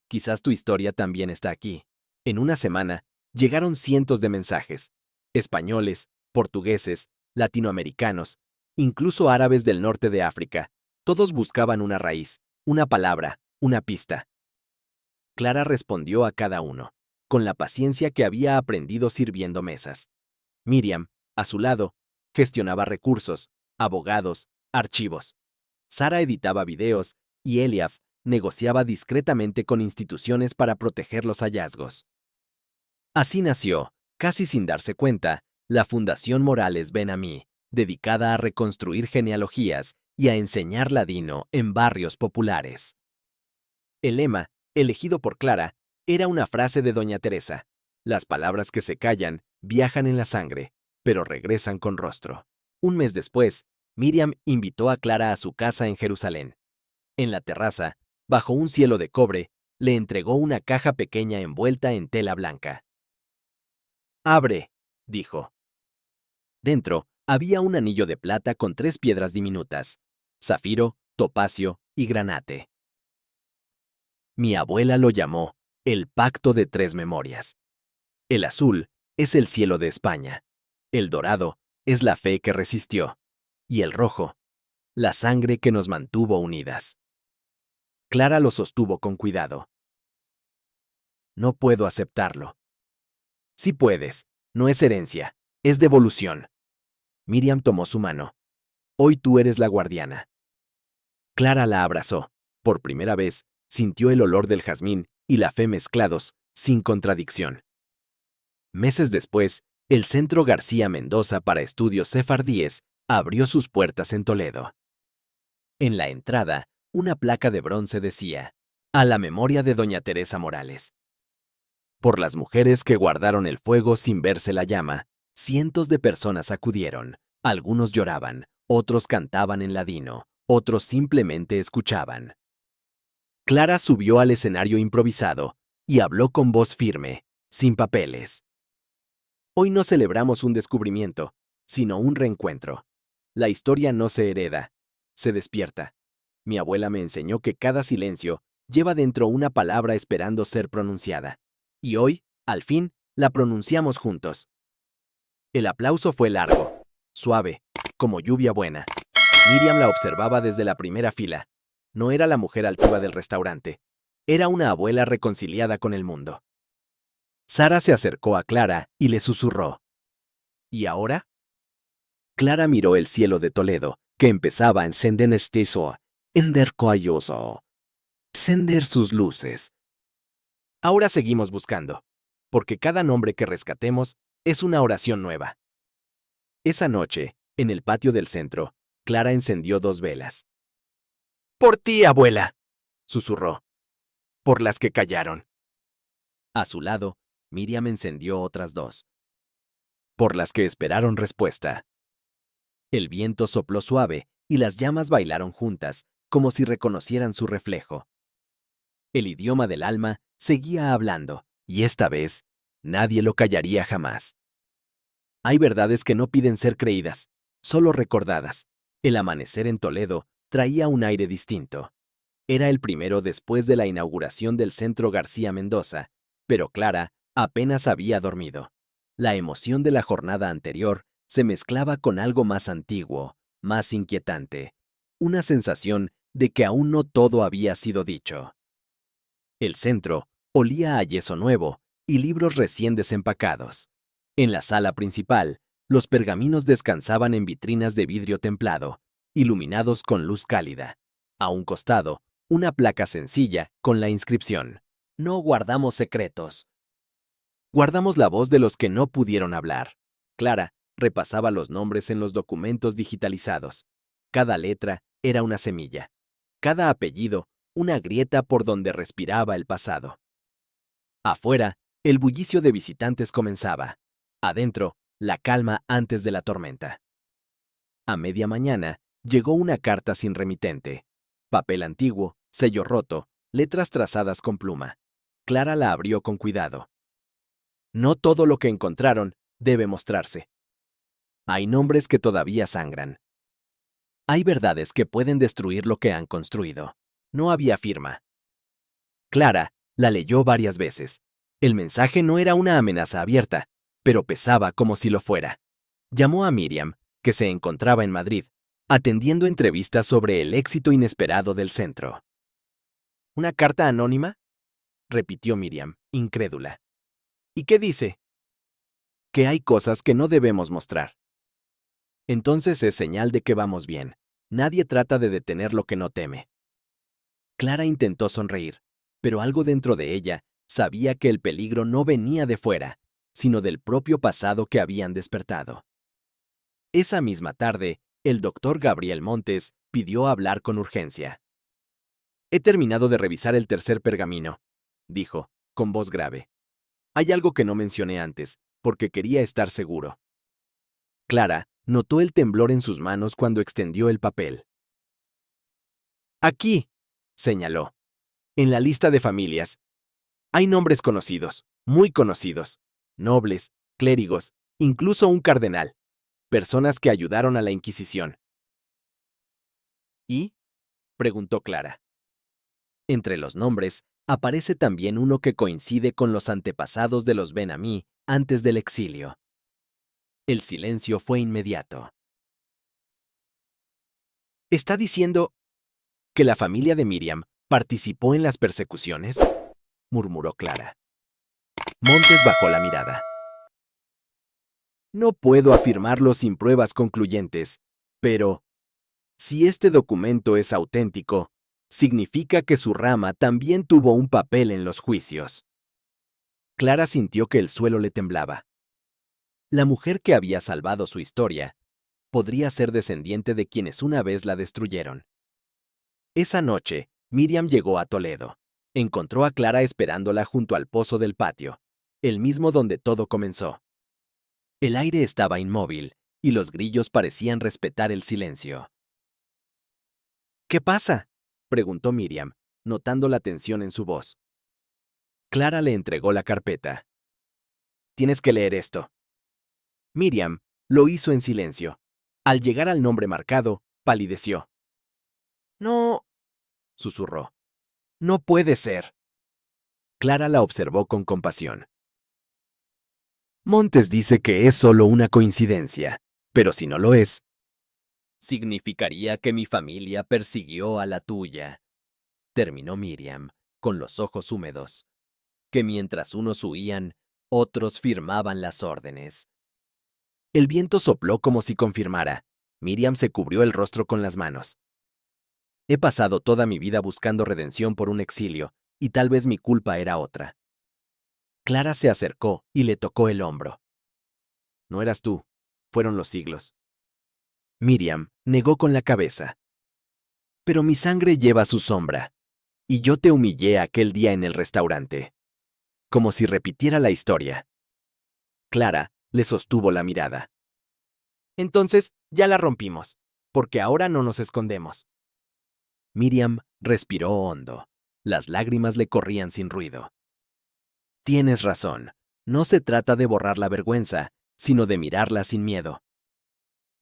Quizás tu historia también está aquí. En una semana, llegaron cientos de mensajes. Españoles, portugueses, latinoamericanos, incluso árabes del norte de África. Todos buscaban una raíz, una palabra, una pista. Clara respondió a cada uno, con la paciencia que había aprendido sirviendo mesas. Miriam, a su lado, gestionaba recursos, abogados, archivos. Sara editaba videos y Eliab negociaba discretamente con instituciones para proteger los hallazgos. Así nació, casi sin darse cuenta, la Fundación Morales Ben-Ami, dedicada a reconstruir genealogías y a enseñar ladino en barrios populares. El lema, elegido por Clara, era una frase de Doña Teresa: las palabras que se callan viajan en la sangre, pero regresan con rostro. Un mes después, Miriam invitó a Clara a su casa en Jerusalén. En la terraza, bajo un cielo de cobre, le entregó una caja pequeña envuelta en tela blanca. «Abre», dijo. Dentro había un anillo de plata con 3 piedras diminutas: zafiro, topacio y granate. Mi abuela lo llamó el Pacto de 3 Memorias. El azul es el cielo de España, el dorado es la fe que resistió, y el rojo, la sangre que nos mantuvo unidas. Clara lo sostuvo con cuidado. No puedo aceptarlo. Sí puedes, no es herencia, es devolución. Miriam tomó su mano. Hoy tú eres la guardiana. Clara la abrazó. Por primera vez, sintió el olor del jazmín y la fe mezclados, sin contradicción. Meses después, el Centro García Mendoza para Estudios Sefardíes abrió sus puertas en Toledo. En la entrada, una placa de bronce decía: a la memoria de Doña Teresa Morales. Por las mujeres que guardaron el fuego sin verse la llama, cientos de personas acudieron. Algunos lloraban, otros cantaban en ladino, otros simplemente escuchaban. Clara subió al escenario improvisado y habló con voz firme, sin papeles. Hoy no celebramos un descubrimiento, sino un reencuentro. La historia no se hereda, se despierta. Mi abuela me enseñó que cada silencio lleva dentro una palabra esperando ser pronunciada. Y hoy, al fin, la pronunciamos juntos. El aplauso fue largo, suave, como lluvia buena. Miriam la observaba desde la primera fila. No era la mujer altiva del restaurante. Era una abuela reconciliada con el mundo. Sara se acercó a Clara y le susurró: ¿y ahora? Clara miró el cielo de Toledo, que empezaba a encender encender sus luces. Ahora seguimos buscando, porque cada nombre que rescatemos es una oración nueva. Esa noche, en el patio del centro, Clara encendió 2 velas. «Por ti, abuela», susurró. «Por las que callaron». A su lado, Miriam encendió otras 2. Por las que esperaron respuesta. El viento sopló suave y las llamas bailaron juntas, como si reconocieran su reflejo. El idioma del alma seguía hablando, y esta vez, nadie lo callaría jamás. Hay verdades que no piden ser creídas, solo recordadas. El amanecer en Toledo traía un aire distinto. Era el primero después de la inauguración del Centro García Mendoza, pero Clara apenas había dormido. La emoción de la jornada anterior se mezclaba con algo más antiguo, más inquietante, una sensación de que aún no todo había sido dicho. El centro olía a yeso nuevo y libros recién desempacados. En la sala principal, los pergaminos descansaban en vitrinas de vidrio templado, iluminados con luz cálida. A un costado, una placa sencilla con la inscripción: no guardamos secretos. Guardamos la voz de los que no pudieron hablar. Clara repasaba los nombres en los documentos digitalizados. Cada letra era una semilla. Cada apellido, una grieta por donde respiraba el pasado. Afuera, el bullicio de visitantes comenzaba. Adentro, la calma antes de la tormenta. A media mañana, llegó una carta sin remitente. Papel antiguo, sello roto, letras trazadas con pluma. Clara la abrió con cuidado. No todo lo que encontraron debe mostrarse. Hay nombres que todavía sangran. Hay verdades que pueden destruir lo que han construido. No había firma. Clara la leyó varias veces. El mensaje no era una amenaza abierta, pero pesaba como si lo fuera. Llamó a Miriam, que se encontraba en Madrid, atendiendo entrevistas sobre el éxito inesperado del centro. ¿Una carta anónima?, repitió Miriam, incrédula. ¿Y qué dice? Que hay cosas que no debemos mostrar. Entonces es señal de que vamos bien. Nadie trata de detener lo que no teme. Clara intentó sonreír, pero algo dentro de ella sabía que el peligro no venía de fuera, sino del propio pasado que habían despertado. Esa misma tarde, el doctor Gabriel Montes pidió hablar con urgencia. He terminado de revisar el tercer pergamino, dijo, con voz grave. Hay algo que no mencioné antes, porque quería estar seguro. Clara notó el temblor en sus manos cuando extendió el papel. Aquí, señaló, en la lista de familias, hay nombres conocidos, muy conocidos, nobles, clérigos, incluso un cardenal, personas que ayudaron a la Inquisición. ¿Y? Preguntó Clara. Entre los nombres aparece también uno que coincide con los antepasados de los Ben-Amí antes del exilio. El silencio fue inmediato. ¿Está diciendo que la familia de Miriam participó en las persecuciones?, murmuró Clara. Montes bajó la mirada. No puedo afirmarlo sin pruebas concluyentes, pero si este documento es auténtico, significa que su rama también tuvo un papel en los juicios. Clara sintió que el suelo le temblaba. La mujer que había salvado su historia podría ser descendiente de quienes una vez la destruyeron. Esa noche, Miriam llegó a Toledo. Encontró a Clara esperándola junto al pozo del patio, el mismo donde todo comenzó. El aire estaba inmóvil y los grillos parecían respetar el silencio. ¿Qué pasa?, preguntó Miriam, notando la tensión en su voz. Clara le entregó la carpeta. Tienes que leer esto. Miriam lo hizo en silencio. Al llegar al nombre marcado, palideció. No, susurró. No puede ser. Clara la observó con compasión. Montes dice que es solo una coincidencia, pero si no lo es, significaría que mi familia persiguió a la tuya, terminó Miriam, con los ojos húmedos, que mientras unos huían, otros firmaban las órdenes. El viento sopló como si confirmara. Miriam se cubrió el rostro con las manos. He pasado toda mi vida buscando redención por un exilio, y tal vez mi culpa era otra. Clara se acercó y le tocó el hombro. No eras tú, fueron los siglos. Miriam negó con la cabeza. Pero mi sangre lleva su sombra, y yo te humillé aquel día en el restaurante. Como si repitiera la historia. Clara le sostuvo la mirada. Entonces ya la rompimos, porque ahora no nos escondemos. Miriam respiró hondo. Las lágrimas le corrían sin ruido. Tienes razón. No se trata de borrar la vergüenza, sino de mirarla sin miedo.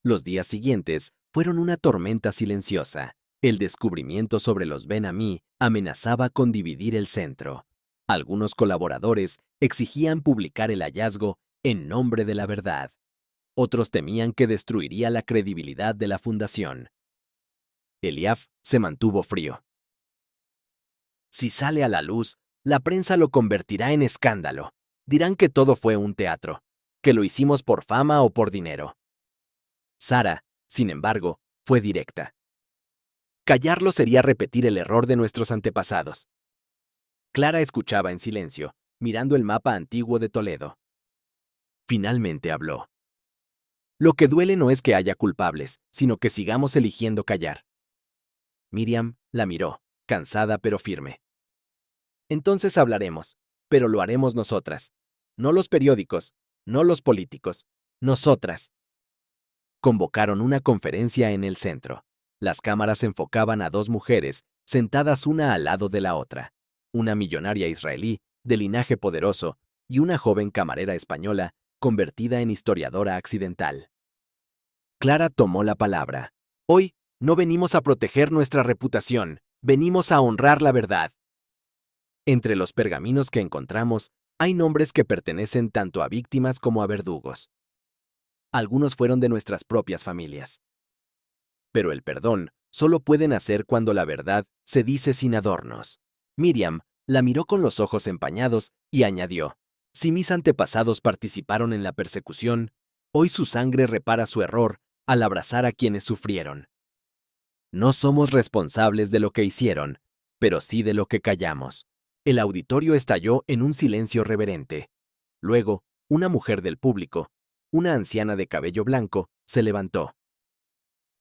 Los días siguientes fueron una tormenta silenciosa. El descubrimiento sobre los Ben-Amí amenazaba con dividir el centro. Algunos colaboradores exigían publicar el hallazgo en nombre de la verdad. Otros temían que destruiría la credibilidad de la fundación. Eliab se mantuvo frío. Si sale a la luz, la prensa lo convertirá en escándalo. Dirán que todo fue un teatro, que lo hicimos por fama o por dinero. Sara, sin embargo, fue directa. Callarlo sería repetir el error de nuestros antepasados. Clara escuchaba en silencio, mirando el mapa antiguo de Toledo. Finalmente habló. Lo que duele no es que haya culpables, sino que sigamos eligiendo callar. Miriam la miró, cansada pero firme. Entonces hablaremos, pero lo haremos nosotras. No los periódicos, no los políticos, nosotras. Convocaron una conferencia en el centro. Las cámaras enfocaban a dos mujeres, sentadas una al lado de la otra. Una millonaria israelí, de linaje poderoso, y una joven camarera española, convertida en historiadora accidental. Clara tomó la palabra. Hoy no venimos a proteger nuestra reputación, venimos a honrar la verdad. Entre los pergaminos que encontramos, hay nombres que pertenecen tanto a víctimas como a verdugos. Algunos fueron de nuestras propias familias. Pero el perdón solo puede nacer cuando la verdad se dice sin adornos. Miriam la miró con los ojos empañados y añadió, si mis antepasados participaron en la persecución, hoy su sangre repara su error al abrazar a quienes sufrieron. No somos responsables de lo que hicieron, pero sí de lo que callamos. El auditorio estalló en un silencio reverente. Luego, una mujer del público, una anciana de cabello blanco, se levantó.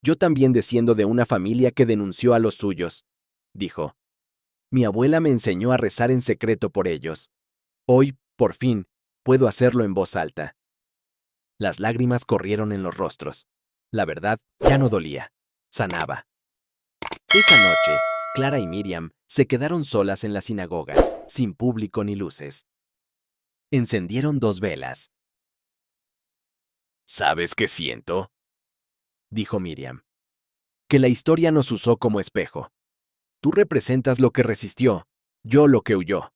Yo también desciendo de una familia que denunció a los suyos, dijo. Mi abuela me enseñó a rezar en secreto por ellos. Hoy, por fin, puedo hacerlo en voz alta. Las lágrimas corrieron en los rostros. La verdad ya no dolía, sanaba. Esa noche, Clara y Miriam se quedaron solas en la sinagoga, sin público ni luces. Encendieron 2 velas. ¿Sabes qué siento?, dijo Miriam. Que la historia nos usó como espejo. Tú representas lo que resistió, yo lo que huyó.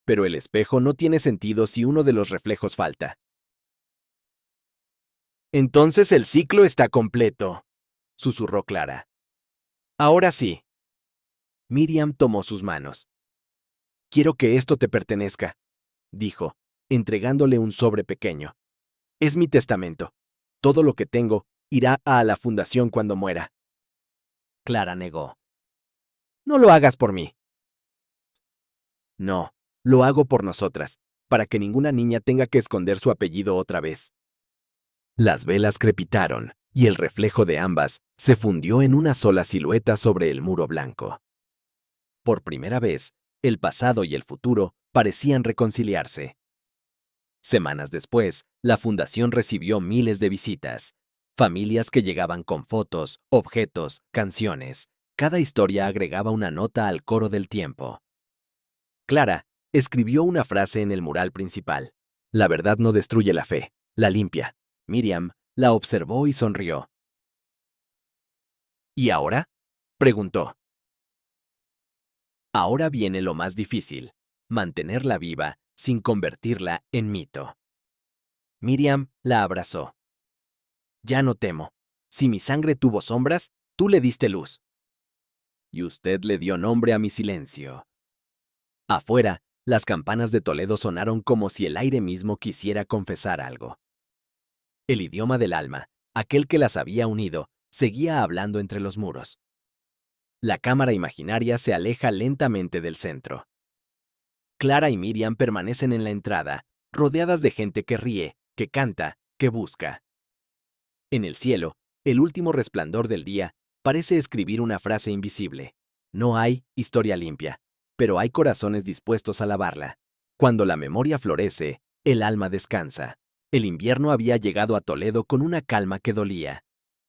Pero el espejo no tiene sentido si uno de los reflejos falta. Entonces el ciclo está completo, susurró Clara. Ahora sí. Miriam tomó sus manos. Quiero que esto te pertenezca, dijo, entregándole un sobre pequeño. Es mi testamento. Todo lo que tengo irá a la fundación cuando muera. Clara negó. No lo hagas por mí. No, lo hago por nosotras, para que ninguna niña tenga que esconder su apellido otra vez. Las velas crepitaron, y el reflejo de ambas se fundió en una sola silueta sobre el muro blanco. Por primera vez, el pasado y el futuro parecían reconciliarse. Semanas después, la fundación recibió miles de visitas, familias que llegaban con fotos, objetos, canciones. Cada historia agregaba una nota al coro del tiempo. Clara escribió una frase en el mural principal. La verdad no destruye la fe, la limpia. Miriam la observó y sonrió. ¿Y ahora?, preguntó. Ahora viene lo más difícil, mantenerla viva sin convertirla en mito. Miriam la abrazó. Ya no temo. Si mi sangre tuvo sombras, tú le diste luz. Y usted le dio nombre a mi silencio. Afuera, las campanas de Toledo sonaron como si el aire mismo quisiera confesar algo. El idioma del alma, aquel que las había unido, seguía hablando entre los muros. La cámara imaginaria se aleja lentamente del centro. Clara y Miriam permanecen en la entrada, rodeadas de gente que ríe, que canta, que busca. En el cielo, el último resplandor del día parece escribir una frase invisible. No hay historia limpia, pero hay corazones dispuestos a lavarla. Cuando la memoria florece, el alma descansa. El invierno había llegado a Toledo con una calma que dolía.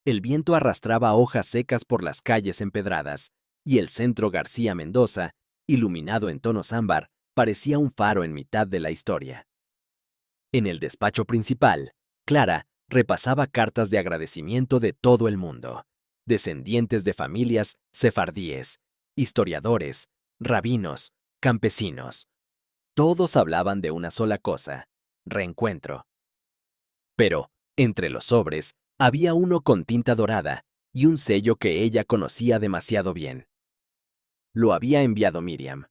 El viento arrastraba hojas secas por las calles empedradas, y el centro García Mendoza, iluminado en tonos ámbar, parecía un faro en mitad de la historia. En el despacho principal, Clara repasaba cartas de agradecimiento de todo el mundo, descendientes de familias sefardíes, historiadores, rabinos, campesinos. Todos hablaban de una sola cosa: reencuentro. Pero, entre los sobres, había uno con tinta dorada y un sello que ella conocía demasiado bien. Lo había enviado Miriam.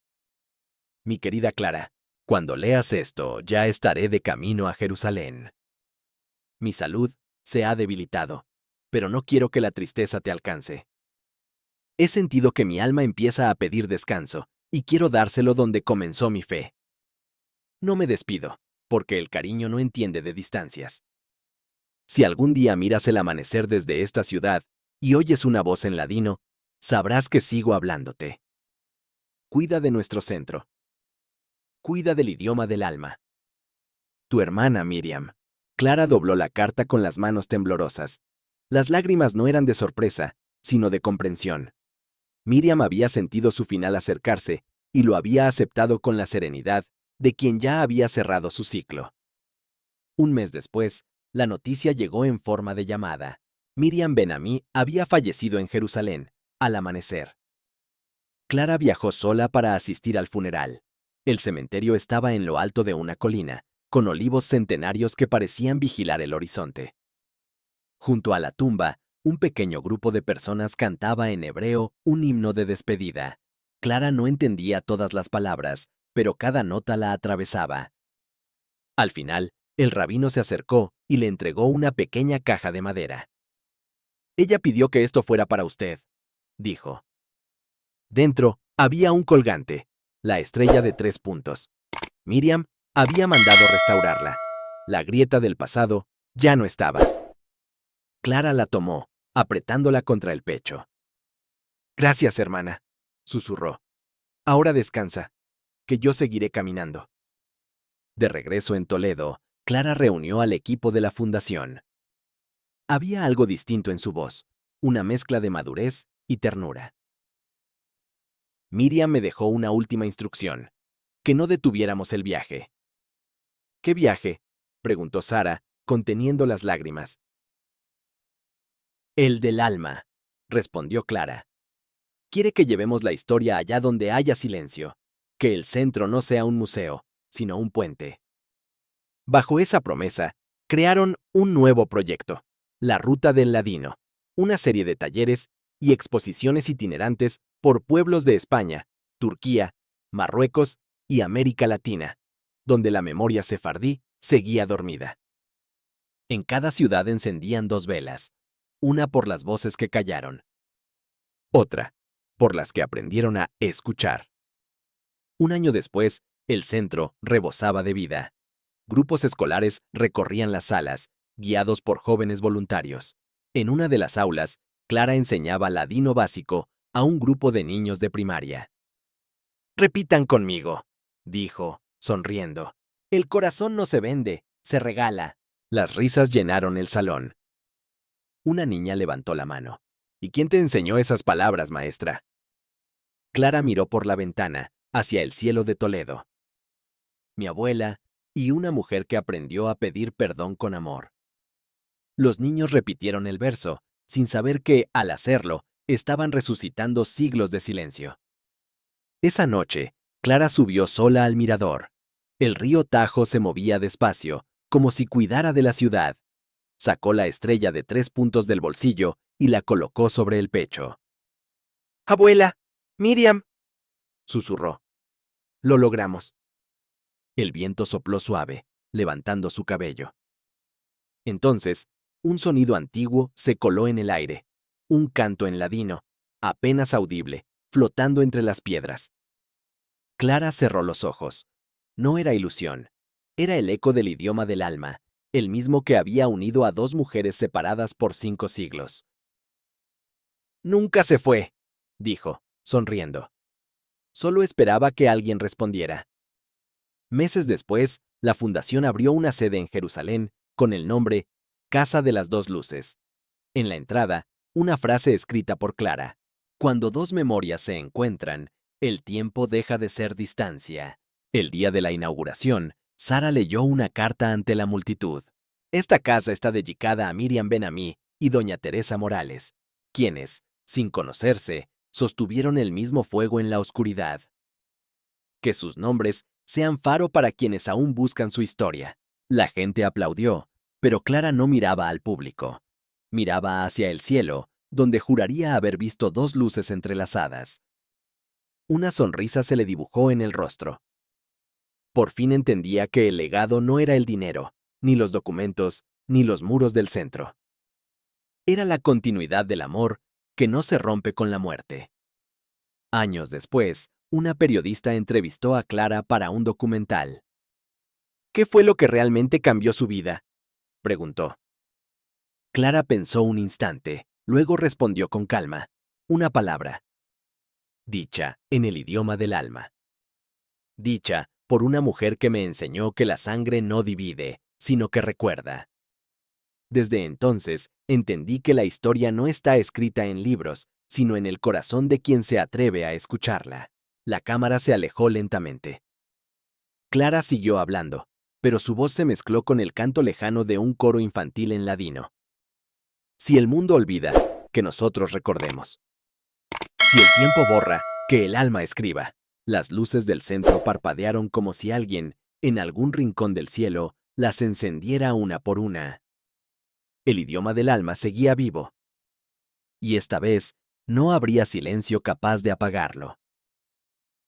Mi querida Clara, cuando leas esto, ya estaré de camino a Jerusalén. Mi salud se ha debilitado, pero no quiero que la tristeza te alcance. He sentido que mi alma empieza a pedir descanso, y quiero dárselo donde comenzó mi fe. No me despido, porque el cariño no entiende de distancias. Si algún día miras el amanecer desde esta ciudad y oyes una voz en ladino, sabrás que sigo hablándote. Cuida de nuestro centro. Cuida del idioma del alma. Tu hermana Miriam. Clara dobló la carta con las manos temblorosas. Las lágrimas no eran de sorpresa, sino de comprensión. Miriam había sentido su final acercarse y lo había aceptado con la serenidad de quien ya había cerrado su ciclo. Un mes después, la noticia llegó en forma de llamada. Miriam Ben-Ami había fallecido en Jerusalén, al amanecer. Clara viajó sola para asistir al funeral. El cementerio estaba en lo alto de una colina, con olivos centenarios que parecían vigilar el horizonte. Junto a la tumba, un pequeño grupo de personas cantaba en hebreo un himno de despedida. Clara no entendía todas las palabras, pero cada nota la atravesaba. Al final, el rabino se acercó y le entregó una pequeña caja de madera. Ella pidió que esto fuera para usted, dijo. Dentro Había un colgante, la estrella de 3 puntos. Miriam había mandado restaurarla. La grieta del pasado ya no estaba. Clara la tomó, apretándola contra el pecho. Gracias, hermana, susurró. Ahora descansa, que yo seguiré caminando. De regreso en Toledo, Clara reunió al equipo de la fundación. Había algo distinto en su voz, una mezcla de madurez y ternura. Miriam me dejó una última instrucción, que no detuviéramos el viaje. ¿Qué viaje?, preguntó Sara, conteniendo las lágrimas. El del alma, respondió Clara. Quiere que llevemos la historia allá donde haya silencio, que el centro no sea un museo, sino un puente. Bajo esa promesa, crearon un nuevo proyecto, la Ruta del Ladino, una serie de talleres y exposiciones itinerantes por pueblos de España, Turquía, Marruecos y América Latina, donde la memoria sefardí seguía dormida. En cada ciudad encendían 2 velas, una por las voces que callaron, otra por las que aprendieron a escuchar. Un año después, el centro rebosaba de vida. Grupos escolares recorrían las salas, guiados por jóvenes voluntarios. En una de las aulas, Clara enseñaba ladino básico a un grupo de niños de primaria. Repitan conmigo, dijo, sonriendo. El corazón no se vende, se regala. Las risas llenaron el salón. Una niña levantó la mano. ¿Y quién te enseñó esas palabras, maestra? Clara miró por la ventana, hacia el cielo de Toledo. Mi abuela y una mujer que aprendió a pedir perdón con amor. Los niños repitieron el verso, sin saber que, al hacerlo, estaban resucitando siglos de silencio. Esa noche, Clara subió sola al mirador. El río Tajo se movía despacio, como si cuidara de la ciudad. Sacó la estrella de 3 puntos del bolsillo y la colocó sobre el pecho. «Abuela, Miriam», susurró. Lo logramos. El viento sopló suave, levantando su cabello. Entonces, un sonido antiguo se coló en el aire, un canto en ladino, apenas audible, flotando entre las piedras. Clara cerró los ojos. No era ilusión, era el eco del idioma del alma, el mismo que había unido a 2 mujeres separadas por 5 siglos. Nunca se fue, dijo, sonriendo. Solo esperaba que alguien respondiera. Meses después, la fundación abrió una sede en Jerusalén con el nombre Casa de las 2 Luces. En la entrada, una frase escrita por Clara. Cuando 2 memorias se encuentran, el tiempo deja de ser distancia. El día de la inauguración, Sara leyó una carta ante la multitud. Esta casa está dedicada a Miriam Ben-Ami y doña Teresa Morales, quienes, sin conocerse, sostuvieron el mismo fuego en la oscuridad. Que sus nombres sean faro para quienes aún buscan su historia. La gente aplaudió, pero Clara no miraba al público. Miraba hacia el cielo, donde juraría haber visto 2 luces entrelazadas. Una sonrisa se le dibujó en el rostro. Por fin entendía que el legado no era el dinero, ni los documentos, ni los muros del centro. Era la continuidad del amor que no se rompe con la muerte. Años después, una periodista entrevistó a Clara para un documental. ¿Qué fue lo que realmente cambió su vida?, preguntó. Clara pensó un instante, luego respondió con calma. Una palabra. Dicha en el idioma del alma. Dicha por una mujer que me enseñó que la sangre no divide, sino que recuerda. Desde entonces, entendí que la historia no está escrita en libros, sino en el corazón de quien se atreve a escucharla. La cámara se alejó lentamente. Clara siguió hablando, pero su voz se mezcló con el canto lejano de un coro infantil en ladino. Si el mundo olvida, que nosotros recordemos. Si el tiempo borra, que el alma escriba. Las luces del centro parpadearon como si alguien, en algún rincón del cielo, las encendiera una por una. El idioma del alma seguía vivo. Y esta vez, no habría silencio capaz de apagarlo.